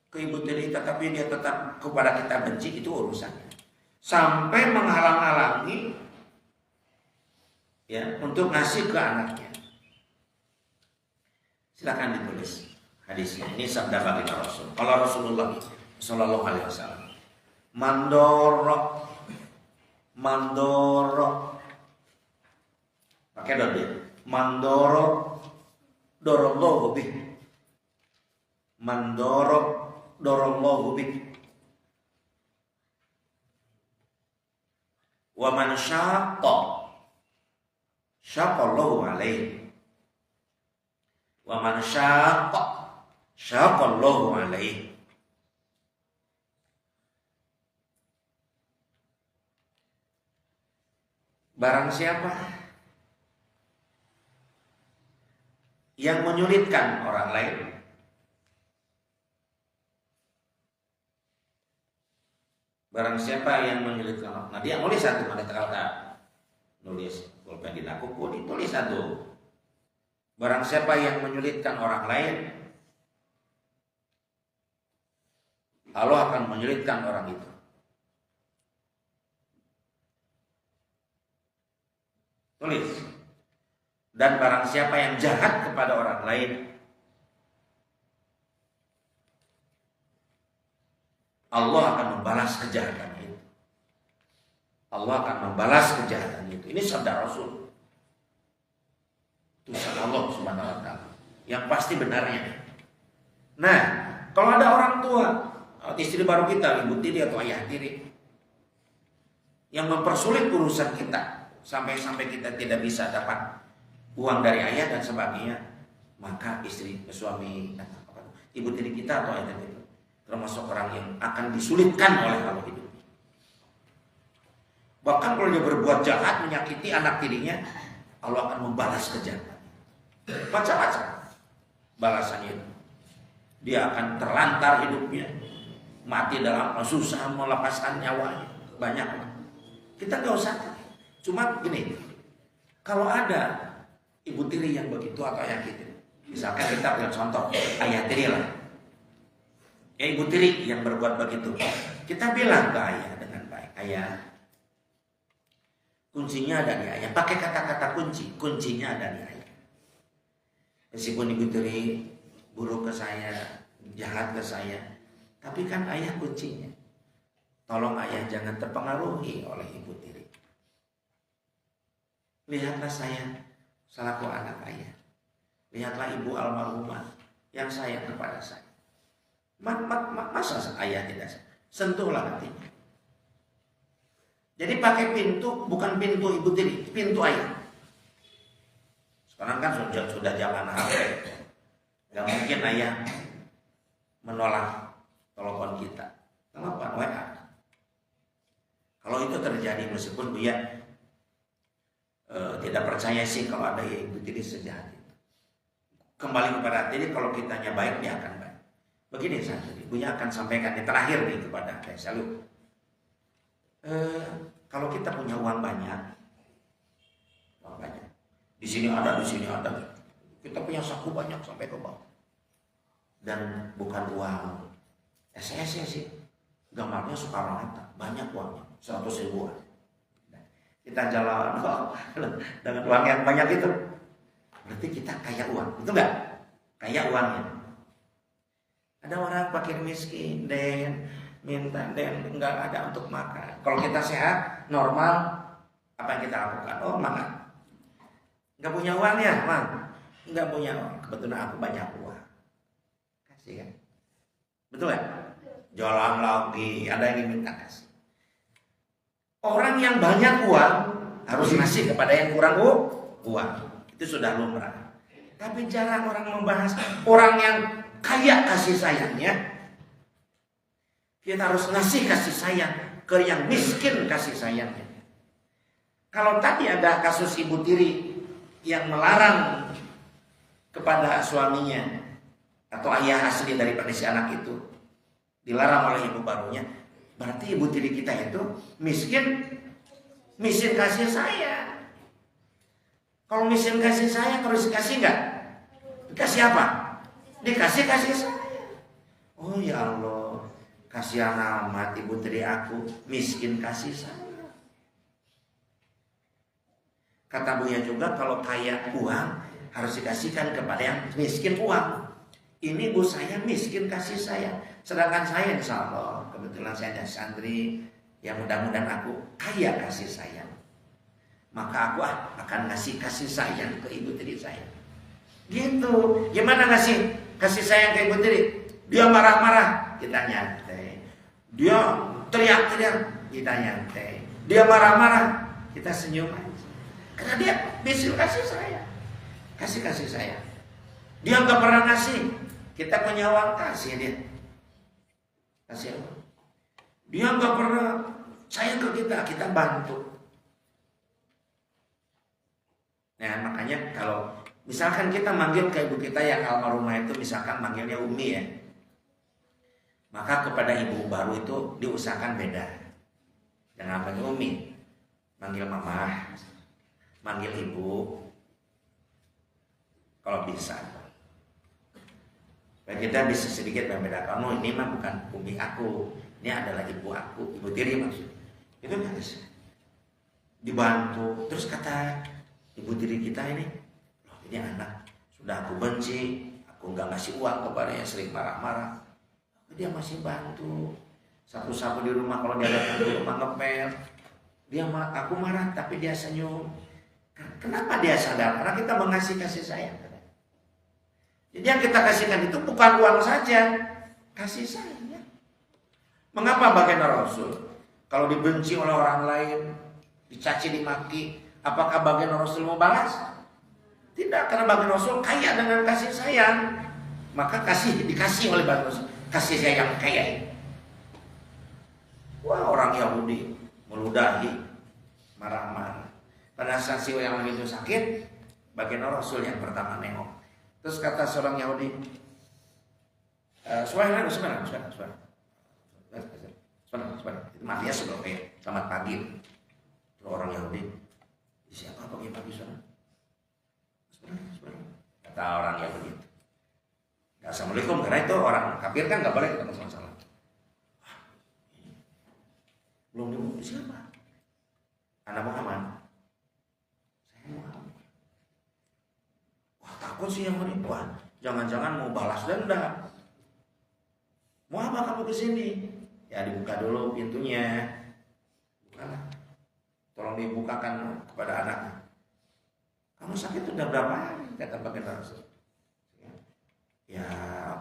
A: ke ibu tiri, tetapi dia tetap kepada kita benci, itu urusannya. Sampai menghalang-halangi ya untuk ngasih ke anaknya. Silakan ditulis hadisnya. Ini sabda baginda Rasul. Kalau Rasulullah Shallallahu Alaihi Wasallam, mandoro, pakai dode, mandoro, dorollahu bih, mandoro, dorollahu bih, wa man syaqallahu alaihi, wa man syaqallahu alaihi. Barang siapa yang menyulitkan orang lain, barang siapa yang menyulitkan orang, nah dia nulis satu, ada kata nulis pulpen di nakuku, ditulis satu. Barang siapa yang menyulitkan orang lain, Allah akan menyulitkan orang itu. Tulis. Dan barang siapa yang jahat kepada orang lain, Allah akan membalas kejahatannya itu. Allah akan membalas kejahatannya itu. Ini sabda Rasul. Itu sabda Allah Subhanahu wa taala. Yang pasti benarnya. Nah, kalau ada orang tua, istri baru kita, ibu tiri atau ayah tiri, yang mempersulit urusan kita, sampai kita tidak bisa dapat uang dari ayah dan sebagainya, maka suami, ibu tiri kita atau ayah tiri termasuk orang yang akan disulitkan oleh Allah hidup. Bahkan kalau dia berbuat jahat menyakiti anak tirinya, Allah akan membalas kejahatan. Macam-macam balasannya itu. Dia akan terlantar hidupnya, mati dalam susah melepaskan nyawanya, banyak. Kita nggak usah. Cuma gini, kalau ada ibu tiri yang begitu atau ayah tiri, misalkan kita punya contoh ayah tiri lah, ya ibu tiri yang berbuat begitu, kita bilang ke ayah dengan baik, ayah, kuncinya ada di ayah. Pakai kata-kata kuncinya ada di ayah. Meskipun ibu tiri buruk ke saya, jahat ke saya, tapi kan ayah kuncinya. Tolong ayah jangan terpengaruhi oleh ibu tiri. Lihatlah saya selaku anak ayah. Lihatlah ibu almarhumah yang sayang kepada saya. Masa ayah tidak sentuhlah hatinya. Jadi pakai pintu, bukan pintu ibu tiri, pintu ayah. Sekarang kan sudah zaman HP. Gak mungkin ayah menolak telepon kita. Telepon WA. Kalau itu terjadi, meskipun dia tidak percaya sih kalau ada ibu tiri sejahat itu. Kembali kepada diri, kalau kitanya baik, dia akan baik. Begini saja, ibunya akan sampaikan yang terakhir nih kepada saya selalu. Kalau kita punya uang banyak, di sini ada, kita punya saku banyak sampai ke bawah. Dan bukan uang SSC sih, gambarnya Soekarno-Hatta, banyak uangnya, 100 ribuan. Kita jalan dengan uang yang banyak itu, berarti kita kaya uang, betul nggak? Kaya uangnya. Ada orang fakir miskin, minta nggak ada untuk makan. Kalau kita sehat, normal, apa yang kita lakukan? Oh, makan. Nggak punya uang ya, Mang? Nggak punya uang. Kebetulan aku banyak uang. Kasih kan? Betul ya? Jualan lagi, ada yang minta kasih. Orang yang banyak uang harus ngasih kepada yang kurang uang. Itu sudah lumrah. Tapi jarang orang membahas orang yang kaya kasih sayangnya. Kita harus ngasih kasih sayang ke yang miskin kasih sayangnya. Kalau tadi ada kasus ibu tiri yang melarang kepada suaminya atau ayah asli daripada si anak itu, dilarang oleh ibu barunya, berarti ibu tiri kita itu miskin kasih sayang. Kalau miskin kasih sayang harus dikasih enggak? Dikasih apa? Dikasih kasih sayang. Oh ya Allah, kasihan amat ibu tiri aku miskin kasih sayang. Kata Buya juga kalau kaya uang harus dikasihkan kepada yang miskin uang. Ini bu saya miskin kasih sayang. Sedangkan saya insya Allah kebetulan saya ada santri yang mudah-mudahan aku kaya kasih sayang. Maka aku akan ngasih kasih sayang ke ibu tiri saya. Gitu. Gimana ngasih kasih sayang ke ibu tiri? Dia marah-marah, kita nyantai. Dia teriak-teriak, kita nyantai. Dia marah-marah, kita senyum aja. Karena dia bisa kasih sayang. Kasih sayang. Dia nggak pernah ngasih, kita punya uang kasih dia. Kasih uang. Dia nggak pernah sayang ke kita bantu. Nah makanya kalau misalkan kita manggil ke ibu kita yang almarhumah itu, misalkan manggilnya Umi ya, maka kepada ibu baru itu diusahakan beda. Jangan panggil Umi, manggil mama, manggil ibu, kalau bisa. Dan kita bisa sedikit membedakan, oh ini mah bukan Umi aku, ini adalah ibu aku, ibu tiri maksudnya. Itu harus dibantu. Terus kata ibu tiri kita ini, loh ini anak sudah aku benci, aku nggak ngasih uang kepadanya, sering marah-marah, dia masih bantu. Sapu-sapu di rumah, kalau dia datang ke rumah ngepel, aku marah tapi dia senyum. Kenapa dia sadar? Karena kita mengasih kasih sayang. Jadi yang kita kasihkan itu bukan uang saja, kasih sayang. Mengapa baginda Rasul kalau dibenci oleh orang lain, dicaci dimaki, apakah baginda Rasul mau balas? Tidak, karena baginda Rasul kaya dengan kasih sayang. Maka dikasih oleh baginda Rasul kasih sayang kaya. Wah, orang Yahudi meludahi, marah-marah. Pada saat si yang itu sakit, baginda Rasul yang pertama nengok. Terus kata seorang Yahudi, sebentar. Maaf ya saudara, selamat pagi. Terus orang Yahudi, siapa pagi-pagi saudara? Sebentar. Kata orang Yahudi, assalamualaikum, karena itu orang kafir kan nggak boleh ketemu sama-sama. Belum dibunuh siapa? Anak Muhammad. Saya Muhammad. Wah takut sih yang ini. Wah jangan-jangan mau balas dendam. Mau apa kamu kesini? Ya dibuka dulu pintunya. Bukalah. Tolong dibukakan kepada anaknya. Kamu sakit udah berapa hari? Kata baginda Rasul. Ya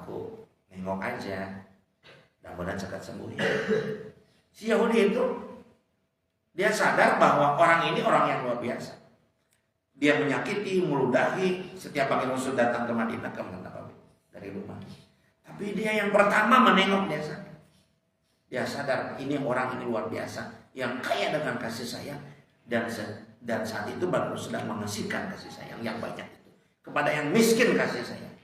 A: aku nengok aja. Mudah-mudahan cepat sembuh. Si Yahudi itu dia sadar bahwa orang ini orang yang luar biasa. Dia menyakiti, meludahi setiap baginda Rasul datang ke Madinah ke Nabawi dari rumah. Tapi dia yang pertama menengok, dia sadar ini orang ini luar biasa yang kaya dengan kasih sayang, dan saat itu baginda Rasul sedang mengasihkan kasih sayang yang banyak itu kepada yang miskin kasih sayang.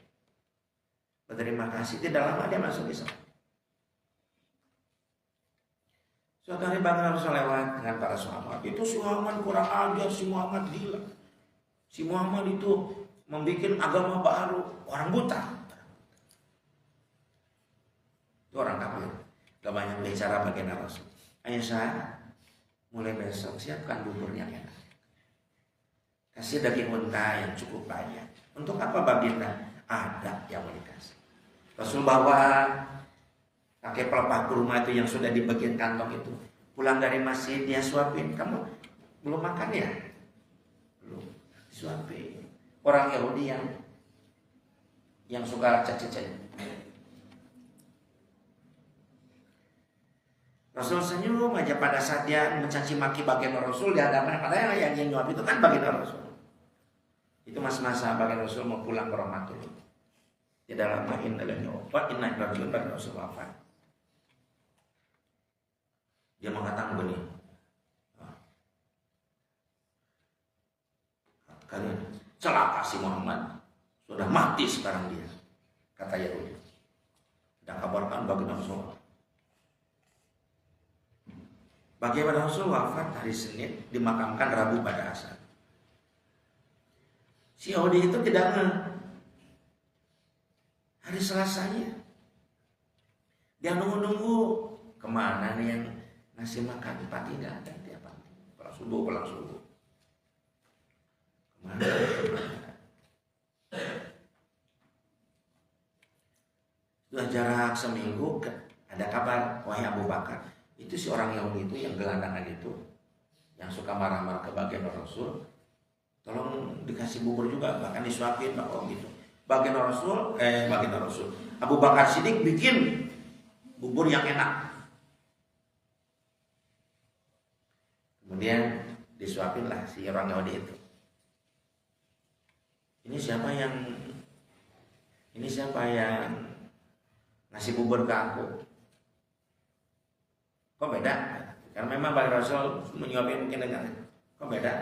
A: Berterima kasih, tidak lama dia masuk Islam. Suatu hari baginda Rasul lewat dengan para sahabat. Itu si Muhammad kurang ajar, si Muhammad gila. Si Muhammad itu membuat agama baru, orang buta. Itu orang kafir. Gak banyak bicara baginda Rasul. Aisyah, mulai besok siapkan buburnya enak. Kasih daging unta yang cukup banyak. Untuk apa baginda? Ada yang mau dikasih. Rasul bawa pakai pelepah kurma itu yang sudah di bagian kantong itu. Pulang dari masjid dia suapin. Kamu belum makan ya? Belum. Suapin. Orang Yahudi yang suka caci-caci. Rasul senyum aja pada saat dia mencaci maki baginda Rasul di hadapan, padahal yang nyuap itu kan baginda Rasul. Itu masa baginda Rasul mau pulang ke Rahmatullah. Di dalam inna lillahi wa Rasul wafat. Dia mengatakan begini, kalian celaka si Muhammad, sudah mati sekarang dia, kata Yahudi. Dan kabarkan baginda Rasul. Baginda Rasul wafat hari Senin, dimakamkan Rabu pada asar. Si Yahudi itu tidak hari Selasanya. Dia nunggu kemana nih yang ngasih makan, Pak tidak ada tiap pagi. Pulang subuh. Kemana? Sudah jarak seminggu ada kabar, wahai Abu Bakar. Itu si orang Yahudi itu yang gelandangan itu, yang suka marah-marah ke baginda Rasul, tolong dikasih bubur juga, bahkan disuapin gitu. Baginda Rasul, Abu Bakar Siddiq bikin bubur yang enak. Kemudian disuapin lah si orang Yahudi itu. Ini siapa yang ngasih bubur ke aku? Kok beda? Karena memang baginda Rasul menyuapin mungkin dengan. Kok beda?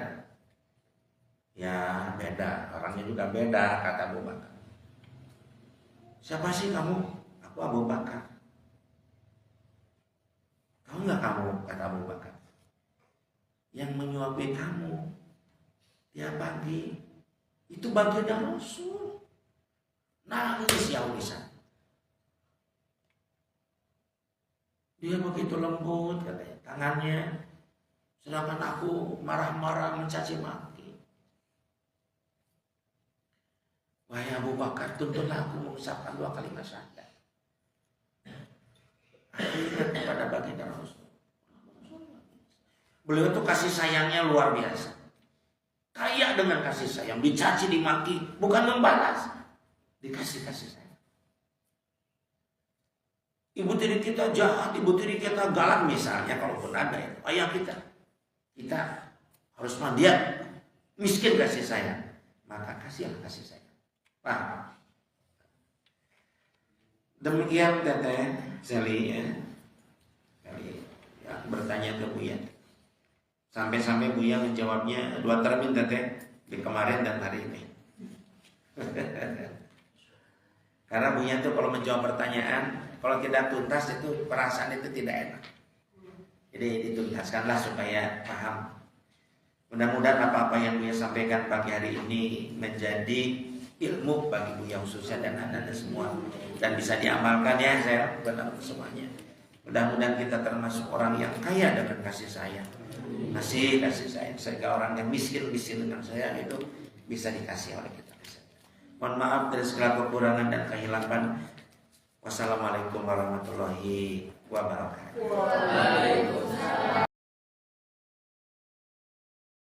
A: Ya beda, orangnya juga beda, kata Abu Bakar. Siapa sih kamu? Aku Abu Bakar. Tahu nggak kamu, kata Abu Bakar, yang menyuapi kamu tiap pagi itu baginda Rasul. Nangis Yahudi. Dia begitu lembut katanya, tangannya, sedangkan aku marah-marah mencaci maki. Wahai Abu Bakar, tuntunlah aku mengucapkan 2 kalimat syahadat. Aku ingat kepada baginda Rasul. Beliau itu kasih sayangnya luar biasa. Kaya dengan kasih sayang, dicaci, dimaki, bukan membalas, dikasih kasih sayang. Ibu tiri kita jahat, ibu tiri kita galak misalnya, kalaupun ada itu ayah kita harus mandiat, miskin kasih sayang, maka kasihlah kasih sayang. Paham? Demikian Teteh Seli ya, bertanya ke Buya, sampai Buya menjawabnya 2 termin Teteh di kemarin dan hari ini. Karena Buya tuh kalau menjawab pertanyaan, kalau tidak tuntas itu perasaan itu tidak enak. Jadi dituntaskanlah supaya paham. Mudah-mudahan apa-apa yang Buya sampaikan pagi hari ini menjadi ilmu bagi Buya khususnya dan anak-anak semua, dan bisa diamalkan ya saya benar semuanya. Mudah-mudahan kita termasuk orang yang kaya dengan kasih sayang. Kasih sayang sehingga orang yang miskin dengan saya itu bisa dikasih oleh kita. Mohon maaf dari segala kekurangan dan kehilapan. Wassalamualaikum warahmatullahi wabarakatuh.